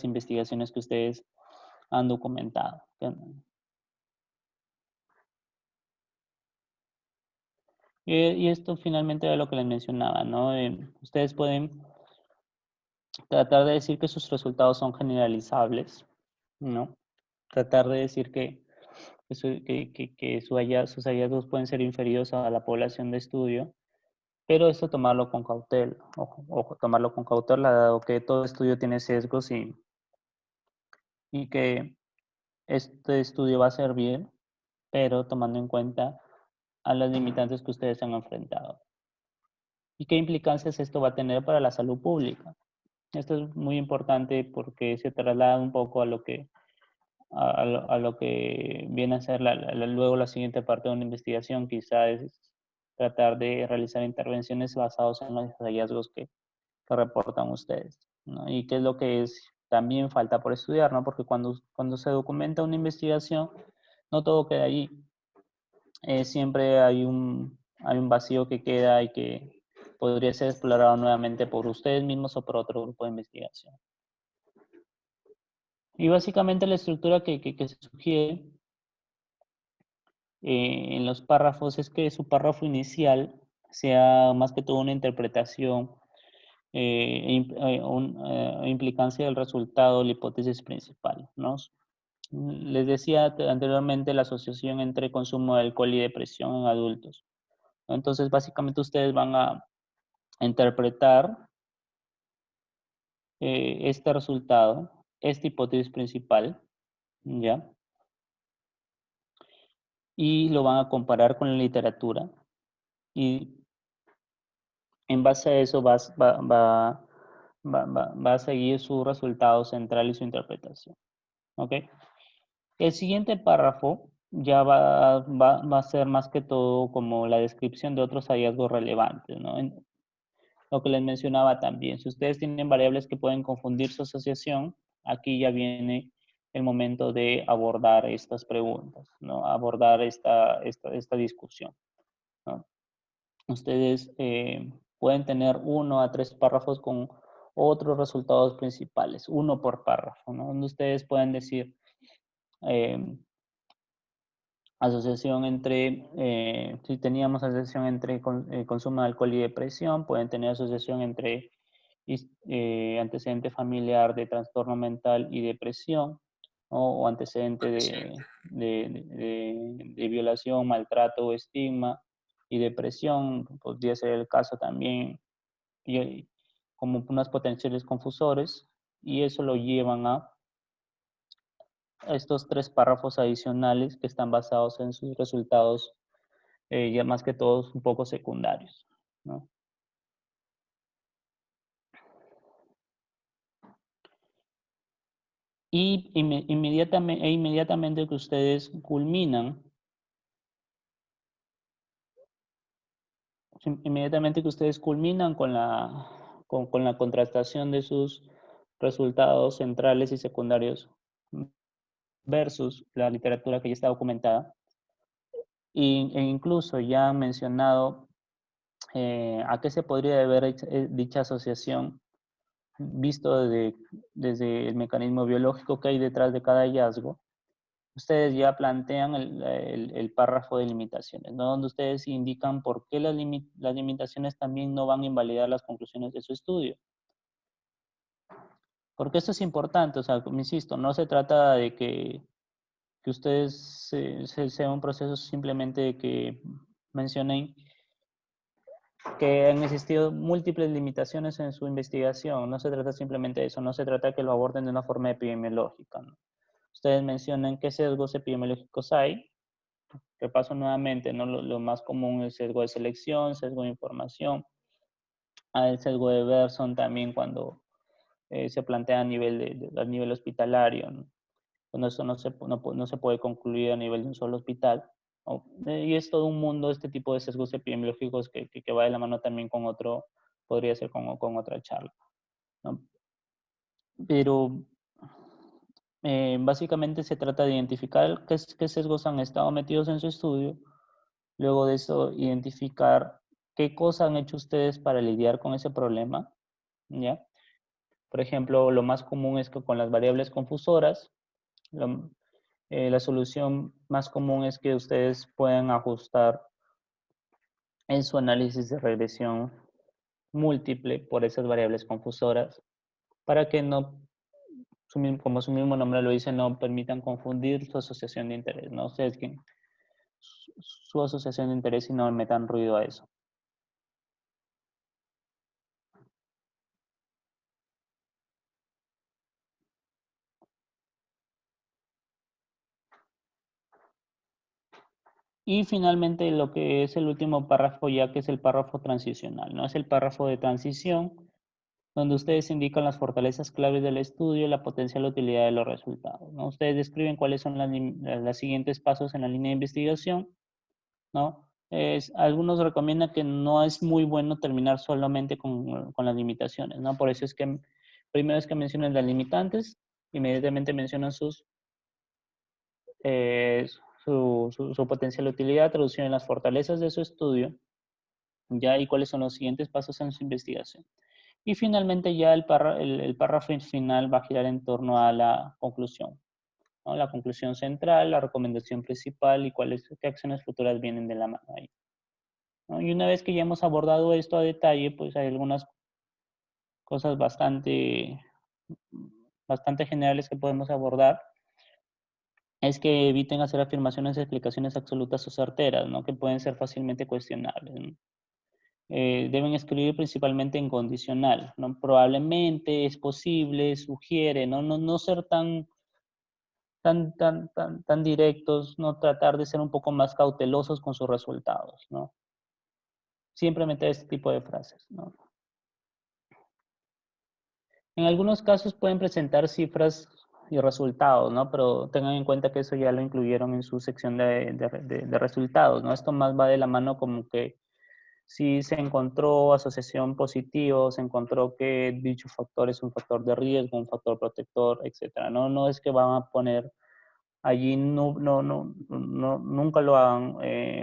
investigaciones que ustedes han documentado. Y esto finalmente era lo que les mencionaba, ¿no? Ustedes pueden tratar de decir que sus resultados son generalizables, ¿no? Tratar de decir que sus hallazgos pueden ser inferiores a la población de estudio, pero esto tomarlo con cautela, ojo, tomarlo con cautela, dado que todo estudio tiene sesgos y que este estudio va a servir, pero tomando en cuenta a las limitantes que ustedes han enfrentado. ¿Y qué implicancias esto va a tener para la salud pública? Esto es muy importante porque se traslada un poco a lo que viene a ser luego la siguiente parte de una investigación, quizá es tratar de realizar intervenciones basadas en los hallazgos que reportan ustedes, ¿no? Y qué es lo que también falta por estudiar, ¿no? Porque cuando se documenta una investigación, no todo queda allí. Siempre hay un vacío que queda y que podría ser explorado nuevamente por ustedes mismos o por otro grupo de investigación. Y básicamente la estructura que se sugiere en los párrafos es que su párrafo inicial sea más que todo una interpretación implicancia del resultado, la hipótesis principal, ¿no? Les decía anteriormente la asociación entre consumo de alcohol y depresión en adultos, ¿no? Entonces, básicamente ustedes van a interpretar este resultado, esta hipótesis principal, ¿ya? Y lo van a comparar con la literatura y en base a eso va a seguir su resultado central y su interpretación, ¿ok? El siguiente párrafo ya va a ser más que todo como la descripción de otros hallazgos relevantes, ¿no? Lo que les mencionaba también, si ustedes tienen variables que pueden confundir su asociación, aquí ya viene el momento de abordar estas preguntas, ¿no? Abordar esta discusión, ¿no? Ustedes pueden tener 1 a 3 párrafos con otros resultados principales, uno por párrafo, ¿no? Donde ustedes pueden decir asociación entre, si teníamos asociación entre consumo de alcohol y depresión, pueden tener asociación entre antecedente familiar de trastorno mental y depresión, ¿no? O antecedente de violación, maltrato o estigma, y depresión, podría ser el caso también, y como unas potenciales confusores, y eso lo llevan a estos 3 párrafos adicionales que están basados en sus resultados, ya más que todos un poco secundarios, ¿no? Y inmediatamente que ustedes culminan, con la contrastación de sus resultados centrales y secundarios versus la literatura que ya está documentada, e incluso ya han mencionado a qué se podría deber dicha asociación, visto desde el mecanismo biológico que hay detrás de cada hallazgo. Ustedes ya plantean el párrafo de limitaciones, ¿no? Donde ustedes indican por qué las limitaciones también no van a invalidar las conclusiones de su estudio. Porque esto es importante, o sea, como insisto, no se trata de que ustedes sea un proceso simplemente de que mencionen que han existido múltiples limitaciones en su investigación. No se trata simplemente de eso, no se trata de que lo aborden de una forma epidemiológica, ¿no? Ustedes mencionan qué sesgos epidemiológicos hay. Repaso nuevamente, ¿no? Lo más común es sesgo de selección, sesgo de información, el sesgo de Bergson también cuando se plantea a nivel hospitalario, ¿no? Cuando eso no se puede concluir a nivel de un solo hospital, ¿no? Y es todo un mundo este tipo de sesgos epidemiológicos que va de la mano también con otro, podría ser con otra charla, ¿no? Pero básicamente se trata de identificar qué sesgos han estado metidos en su estudio. Luego de eso, identificar qué cosas han hecho ustedes para lidiar con ese problema, ¿ya? Por ejemplo, lo más común es que con las variables confusoras, la solución más común es que ustedes puedan ajustar en su análisis de regresión múltiple por esas variables confusoras para que no, como su mismo nombre lo dice, no permitan confundir su asociación de interés, no sesguen su asociación de interés y no metan ruido a eso. Y finalmente lo que es el último párrafo ya que es el párrafo transicional, ¿no? Es el párrafo de transición donde ustedes indican las fortalezas claves del estudio y la potencial utilidad de los resultados, ¿no? Ustedes describen cuáles son los siguientes pasos en la línea de investigación, ¿no? Algunos recomiendan que no es muy bueno terminar solamente con las limitaciones, ¿no? Por eso es que primero es que mencionan las limitantes, inmediatamente mencionan su potencial utilidad, traducción en las fortalezas de su estudio, ya, y cuáles son los siguientes pasos en su investigación. Y finalmente ya el párrafo final va a girar en torno a la conclusión, ¿no? La conclusión central, la recomendación principal y qué acciones futuras vienen de la mano ahí, ¿no? Y una vez que ya hemos abordado esto a detalle, pues hay algunas cosas bastante generales que podemos abordar. Es que eviten hacer afirmaciones y explicaciones absolutas o certeras, ¿no? Que pueden ser fácilmente cuestionables, ¿no? Deben escribir principalmente en condicional, ¿no? Probablemente, es posible, sugiere, ¿no? No ser tan directos, no tratar de ser un poco más cautelosos con sus resultados, ¿no? Siempre meter este tipo de frases, ¿no? En algunos casos pueden presentar cifras y resultados, ¿no? Pero tengan en cuenta que eso ya lo incluyeron en su sección de resultados, ¿no? Esto más va de la mano como que si se encontró asociación positiva, se encontró que dicho factor es un factor de riesgo, un factor protector, etcétera. No es que van a poner allí, nunca lo hagan,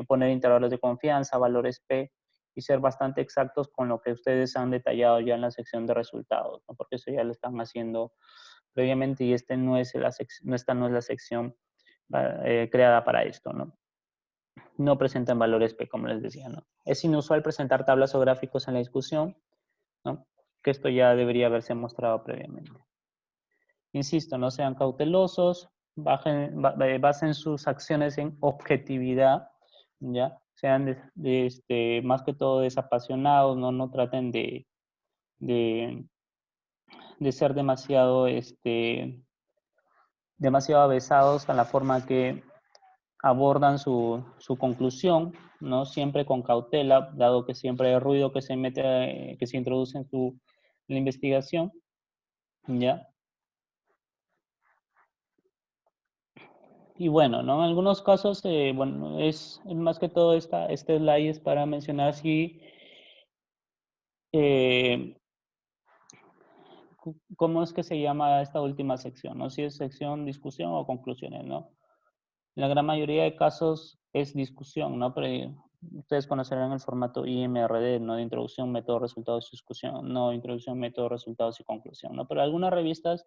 poner intervalos de confianza, valores P, y ser bastante exactos con lo que ustedes han detallado ya en la sección de resultados, ¿no? Porque eso ya lo están haciendo previamente y esta no es la sección creada para esto, ¿no? No presentan valores P, como les decía, ¿no? Es inusual presentar tablas o gráficos en la discusión, ¿no? Que esto ya debería haberse mostrado previamente. Insisto, no sean cautelosos, basen sus acciones en objetividad, ¿ya? sean más que todo desapasionados, no traten de ser demasiado avesados a la forma que abordan su conclusión, ¿no? Siempre con cautela, dado que siempre hay ruido que se mete, que se introduce en la investigación, ¿ya? Y bueno, ¿no? En algunos casos, bueno, es más que todo este slide es para mencionar si cómo es que se llama esta última sección, ¿no? Si es sección discusión o conclusiones, ¿no? En la gran mayoría de casos es discusión, ¿no? Pero ustedes conocerán el formato IMRD, ¿no? De introducción, método, resultados y discusión, no introducción, método, resultados y conclusión, ¿no? Pero algunas revistas,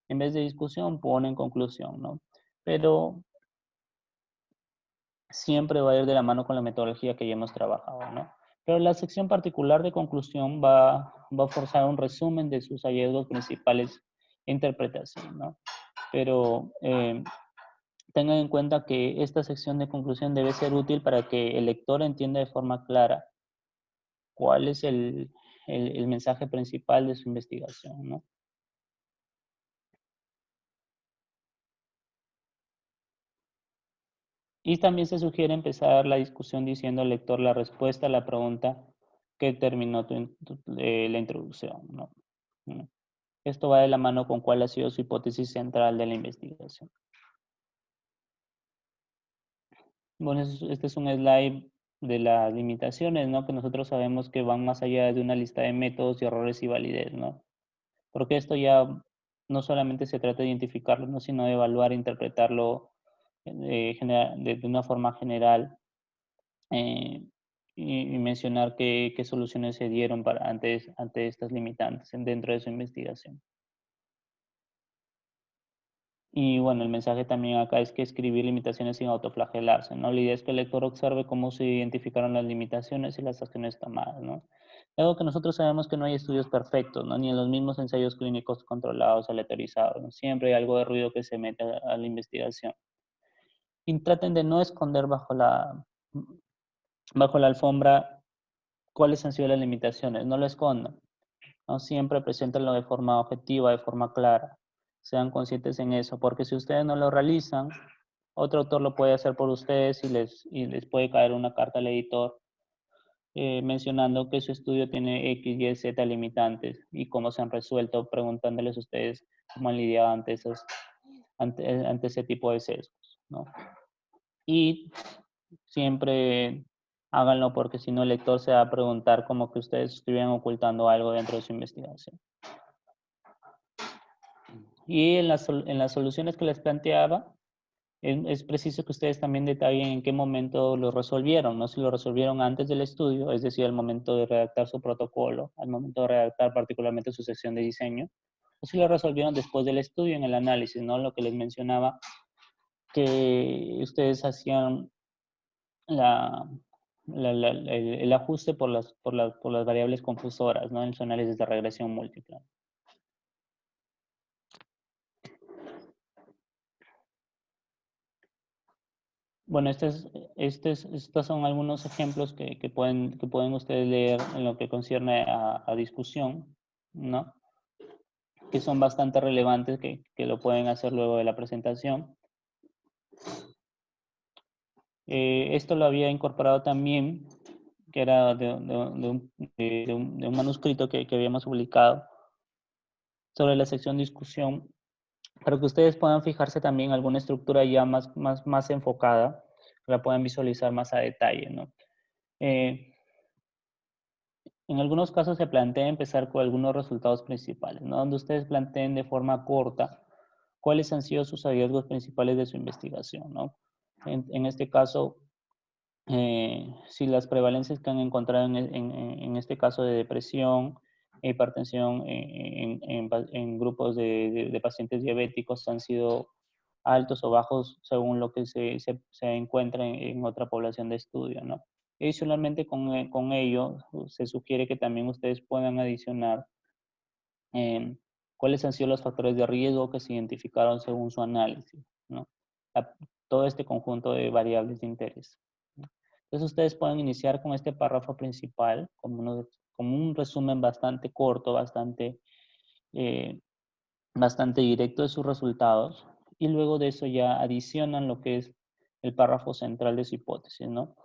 en vez de discusión, ponen conclusión, ¿no? Pero siempre va a ir de la mano con la metodología que ya hemos trabajado, ¿no? Pero la sección particular de conclusión va a forzar un resumen de sus hallazgos principales e interpretación, ¿no? Pero tengan en cuenta que esta sección de conclusión debe ser útil para que el lector entienda de forma clara cuál es el mensaje principal de su investigación, ¿no? Y también se sugiere empezar la discusión diciendo al lector la respuesta a la pregunta que terminó la introducción, ¿no? Esto va de la mano con cuál ha sido su hipótesis central de la investigación. Bueno, este es un slide de las limitaciones, ¿no? Que nosotros sabemos que van más allá de una lista de métodos y errores y validez, ¿no? Porque esto ya no solamente se trata de identificarlo, ¿no? Sino de evaluar e interpretarlo de una forma general y mencionar qué soluciones se dieron ante estas limitantes dentro de su investigación. Y bueno, el mensaje también acá es que escribir limitaciones sin autoflagelarse, ¿no? La idea es que el lector observe cómo se identificaron las limitaciones y las acciones tomadas, ¿no? Algo que nosotros sabemos que no hay estudios perfectos, ¿no? Ni en los mismos ensayos clínicos controlados, aleatorizados, ¿no? Siempre hay algo de ruido que se mete a la investigación. Y traten de no esconder bajo la alfombra cuáles han sido las limitaciones, no lo escondan, ¿no? Siempre preséntenlo de forma objetiva, de forma clara. Sean conscientes en eso, porque si ustedes no lo realizan, otro autor lo puede hacer por ustedes y les puede caer una carta al editor mencionando que su estudio tiene X, Y, Z limitantes y cómo se han resuelto, preguntándoles a ustedes cómo han lidiado ante ese tipo de sesgos, ¿no? Y siempre háganlo porque si no el lector se va a preguntar como que ustedes estuvieran ocultando algo dentro de su investigación. Y en las soluciones que les planteaba, es preciso que ustedes también detallen en qué momento lo resolvieron, ¿no? Si lo resolvieron antes del estudio, es decir, al momento de redactar su protocolo, al momento de redactar particularmente su sección de diseño, o si lo resolvieron después del estudio en el análisis, ¿no? Lo que les mencionaba, que ustedes hacían el ajuste por las variables confusoras, ¿no? En su análisis de regresión múltiple. Bueno, estos son algunos ejemplos que pueden ustedes leer en lo que concierne a discusión, ¿no? Que son bastante relevantes, que lo pueden hacer luego de la presentación. Esto lo había incorporado también, que era de un manuscrito que habíamos publicado sobre la sección discusión, para que ustedes puedan fijarse también en alguna estructura ya más enfocada, que la puedan visualizar más a detalle, ¿no? En algunos casos se plantea empezar con algunos resultados principales, ¿no? Donde ustedes planteen de forma corta cuáles han sido sus hallazgos principales de su investigación, ¿no? En este caso, si las prevalencias que han encontrado en este caso de depresión e hipertensión en grupos de pacientes diabéticos han sido altos o bajos según lo que se encuentra en otra población de estudio, ¿no? Adicionalmente con ello, se sugiere que también ustedes puedan adicionar cuáles han sido los factores de riesgo que se identificaron según su análisis, ¿no? Todo este conjunto de variables de interés, ¿no? Entonces ustedes pueden iniciar con este párrafo principal como un resumen bastante corto, eh, bastante directo de sus resultados, y luego de eso ya adicionan lo que es el párrafo central de su hipótesis, ¿no?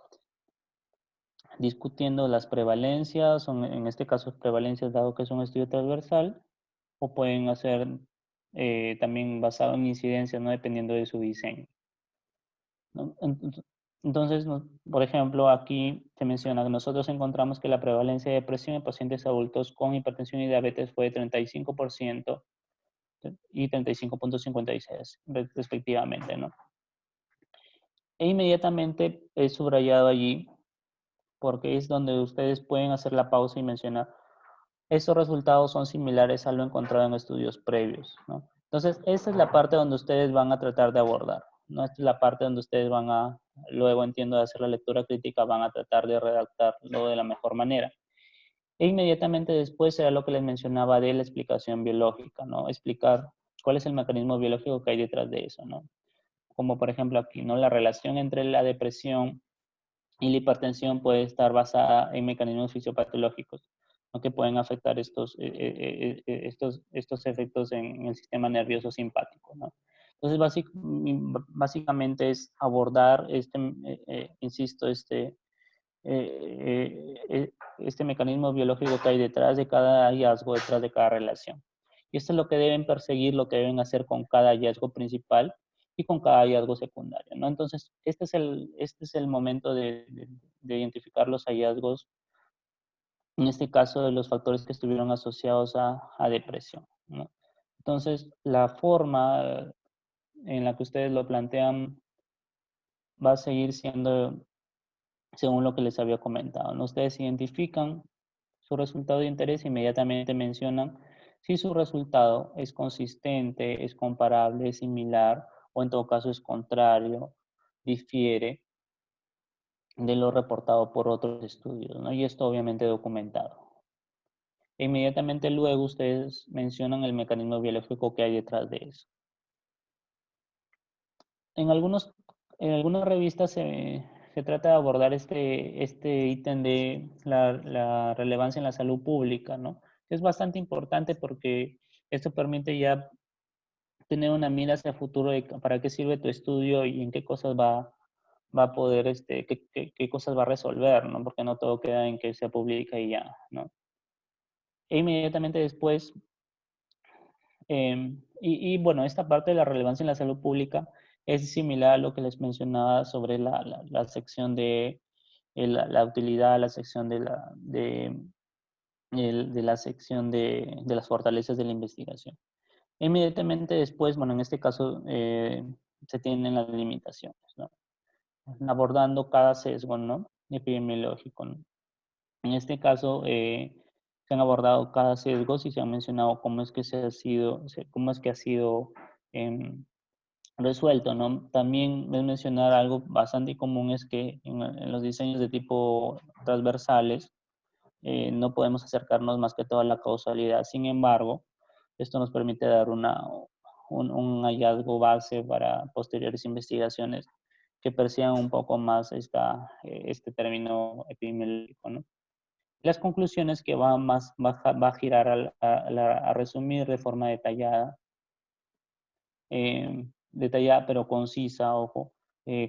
Discutiendo las prevalencias, en este caso prevalencias dado que es un estudio transversal, o pueden hacer también basado en incidencias, ¿no? Dependiendo de su diseño, ¿no? Entonces, por ejemplo, aquí se menciona que nosotros encontramos que la prevalencia de depresión en pacientes adultos con hipertensión y diabetes fue de 35% y 35.56 respectivamente, ¿no? E inmediatamente he subrayado allí, porque es donde ustedes pueden hacer la pausa y mencionar, estos resultados son similares a lo encontrado en estudios previos, ¿no? Entonces, esta es la parte donde ustedes van a tratar de abordar, ¿no? Esta es la parte donde ustedes van a, luego entiendo, de hacer la lectura crítica, van a tratar de redactarlo de la mejor manera. E inmediatamente después será lo que les mencionaba de la explicación biológica, ¿no? Explicar cuál es el mecanismo biológico que hay detrás de eso, ¿no? Como por ejemplo aquí, ¿no? La relación entre la depresión y la hipertensión puede estar basada en mecanismos fisiopatológicos, ¿no? Que pueden afectar estos efectos en el sistema nervioso simpático, ¿no? Entonces, básicamente es abordar insisto, este mecanismo biológico que hay detrás de cada hallazgo, detrás de cada relación. Y esto es lo que deben perseguir, lo que deben hacer con cada hallazgo principal y con cada hallazgo secundario, ¿no? Entonces, este es el momento de identificar los hallazgos, en este caso de los factores que estuvieron asociados a depresión, ¿no? Entonces, la forma en la que ustedes lo plantean va a seguir siendo según lo que les había comentado, ¿no? Ustedes identifican su resultado de interés e inmediatamente mencionan si su resultado es consistente, es comparable, es similar o en todo caso es contrario, difiere de lo reportado por otros estudios, ¿no? Y esto obviamente documentado. E inmediatamente luego ustedes mencionan el mecanismo biológico que hay detrás de eso. En algunas revistas se trata de abordar este ítem de la relevancia en la salud pública, ¿no? Es bastante importante porque esto permite ya tener una mira hacia el futuro de para qué sirve tu estudio y en qué cosas va a poder, qué cosas va a resolver, ¿no? Porque no todo queda en que se publica y ya, ¿no? E inmediatamente después, bueno, esta parte de la relevancia en la salud pública es similar a lo que les mencionaba sobre la sección de la utilidad, la sección de la sección de las fortalezas de la investigación. Inmediatamente después, bueno, en este caso se tienen las limitaciones, ¿no? Abordando cada sesgo, ¿no? Epidemiológico, ¿no? En este caso, se han abordado cada sesgo y se han mencionado cómo es que ha sido resuelto, ¿no? También es mencionar algo bastante común es que en los diseños de tipo transversales no podemos acercarnos más que todo a la causalidad. Sin embargo, esto nos permite dar un hallazgo base para posteriores investigaciones que persigan un poco más este término epidemiológico, ¿no? Las conclusiones que va a girar a resumir de forma detallada pero concisa, ojo,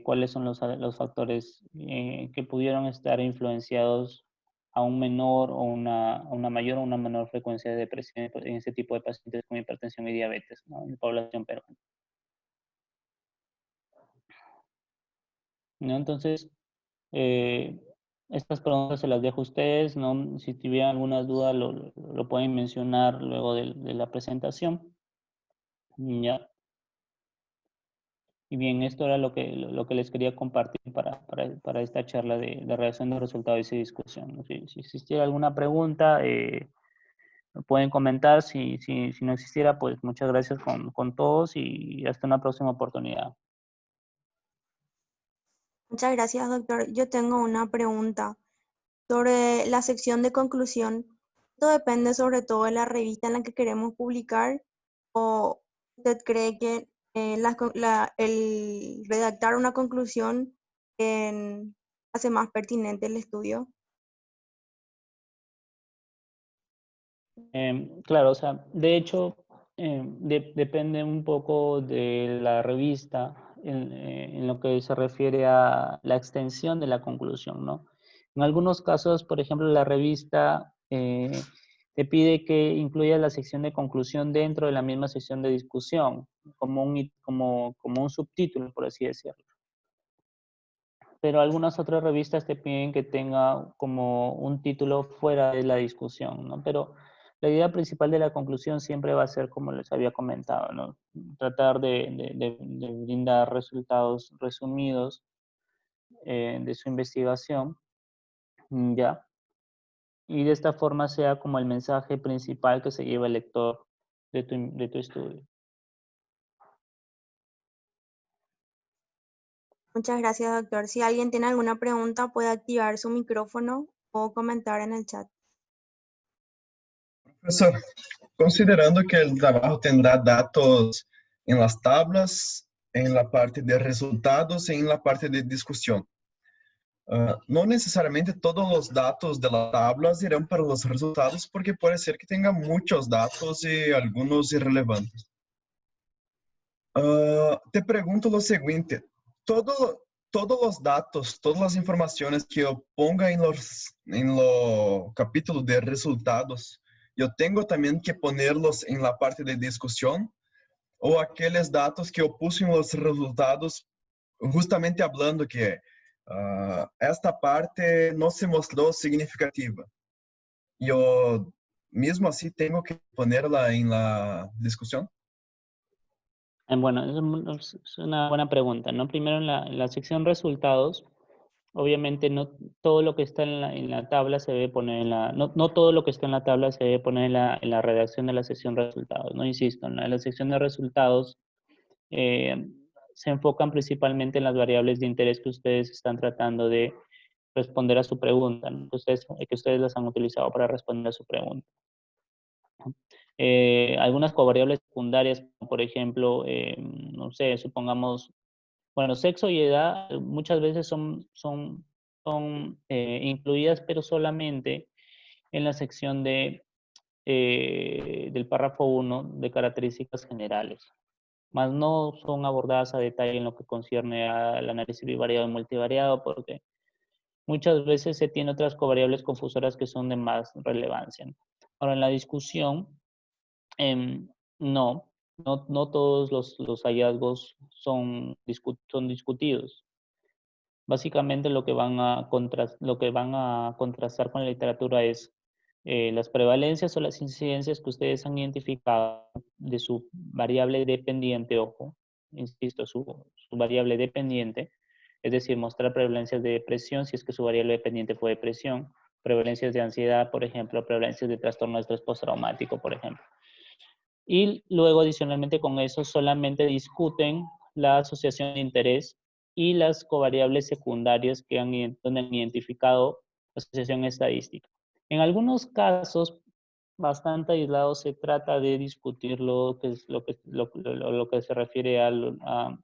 cuáles son los factores que pudieron estar influenciados a un menor o a una mayor o una menor frecuencia de depresión en este tipo de pacientes con hipertensión y diabetes, ¿no? En la población peruana, ¿no? Entonces, eh, estas preguntas se las dejo a ustedes, ¿no? Si tuvieran alguna duda lo pueden mencionar luego de la presentación. ¿Ya? Y bien, esto era lo que les quería compartir para esta charla de redacción de resultados y discusión, ¿no? Si existiera alguna pregunta, lo pueden comentar. Si no existiera, pues muchas gracias con todos y hasta una próxima oportunidad. Muchas gracias, doctor. Yo tengo una pregunta sobre la sección de conclusión. ¿Esto depende sobre todo de la revista en la que queremos publicar o usted cree que el redactar una conclusión en hace más pertinente el estudio? Claro, o sea, de hecho, depende un poco de la revista en lo que se refiere a la extensión de la conclusión, ¿no? En algunos casos, por ejemplo, la revista te pide que incluya la sección de conclusión dentro de la misma sección de discusión, como un subtítulo, por así decirlo. Pero algunas otras revistas te piden que tenga como un título fuera de la discusión, ¿no? Pero la idea principal de la conclusión siempre va a ser, como les había comentado, ¿no? Tratar de brindar resultados resumidos de su investigación, ¿ya? Y de esta forma sea como el mensaje principal que se lleva el lector de tu estudio. Muchas gracias, doctor. Si alguien tiene alguna pregunta, puede activar su micrófono o comentar en el chat. Profesor, considerando que el trabajo tendrá datos en las tablas, en la parte de resultados y en la parte de discusión. No necesariamente todos los datos de las tablas irán para los resultados porque puede ser que tenga muchos datos y algunos irrelevantes. Te pregunto lo siguiente, todos los datos, todas las informaciones que yo ponga en los capítulos de resultados, yo tengo también que ponerlos en la parte de discusión o aquellos datos que yo puse en los resultados justamente hablando que esta parte no se mostró significativa. Yo mismo así tengo que ponerla en la discusión. Bueno, es una buena pregunta, ¿no? Primero en la sección resultados, obviamente no todo lo que está en la tabla se debe poner no todo lo que está en la tabla se debe poner en la redacción de la sección resultados, ¿no? Insisto, en la sección de resultados eh, se enfocan principalmente en las variables de interés que ustedes están tratando de responder a su pregunta, ¿no? Que ustedes las han utilizado para responder a su pregunta. Algunas covariables secundarias, por ejemplo, no sé, supongamos, bueno, sexo y edad muchas veces son incluidas, pero solamente en la sección del párrafo 1 de características generales, más no son abordadas a detalle en lo que concierne al análisis bivariado y multivariado, porque muchas veces se tiene otras covariables confusoras que son de más relevancia, ¿no? Ahora, en la discusión, Em, no todos los hallazgos son discutidos. Básicamente lo que van a contrastar con la literatura es las prevalencias o las incidencias que ustedes han identificado de su variable dependiente, ojo, insisto, su variable dependiente, es decir, mostrar prevalencias de depresión si es que su variable dependiente fue depresión, prevalencias de ansiedad, por ejemplo, prevalencias de trastorno de estrés postraumático, por ejemplo. Y luego, adicionalmente con eso, solamente discuten la asociación de interés y las covariables secundarias donde han identificado la asociación estadística. En algunos casos, bastante aislados, se trata de discutir lo que se refiere a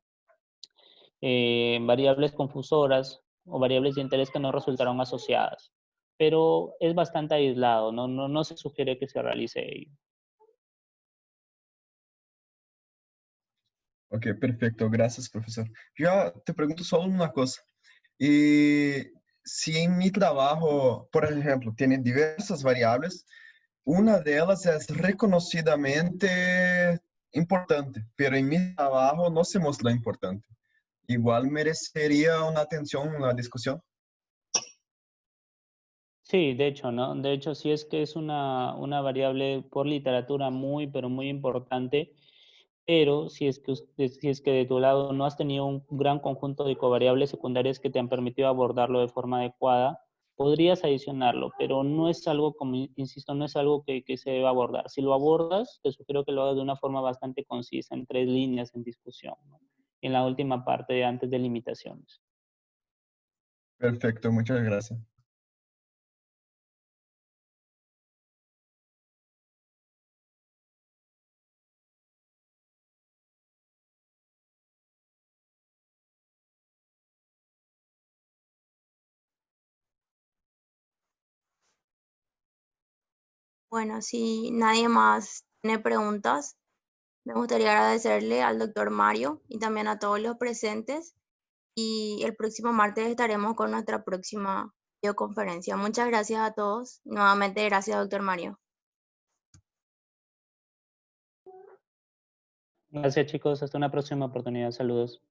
variables confusoras o variables de interés que no resultaron asociadas. Pero es bastante aislado, no se sugiere que se realice ello. Ok, perfecto. Gracias, profesor. Yo te pregunto solo una cosa. Y si en mi trabajo, por ejemplo, tiene diversas variables, una de ellas es reconocidamente importante, pero en mi trabajo no se muestra importante. Igual merecería una atención, una discusión. Sí, de hecho, ¿no? De hecho, sí es que es una variable por literatura muy, pero muy importante, pero si es que de tu lado no has tenido un gran conjunto de covariables secundarias que te han permitido abordarlo de forma adecuada, podrías adicionarlo, pero no es algo, como insisto, no es algo que se deba abordar. Si lo abordas, te sugiero que lo hagas de una forma bastante concisa, en 3 líneas en discusión, ¿no? En la última parte, antes de limitaciones. Perfecto, muchas gracias. Bueno, si nadie más tiene preguntas, me gustaría agradecerle al doctor Mario y también a todos los presentes. Y el próximo martes estaremos con nuestra próxima videoconferencia. Muchas gracias a todos. Nuevamente, gracias, doctor Mario. Gracias chicos, hasta una próxima oportunidad. Saludos.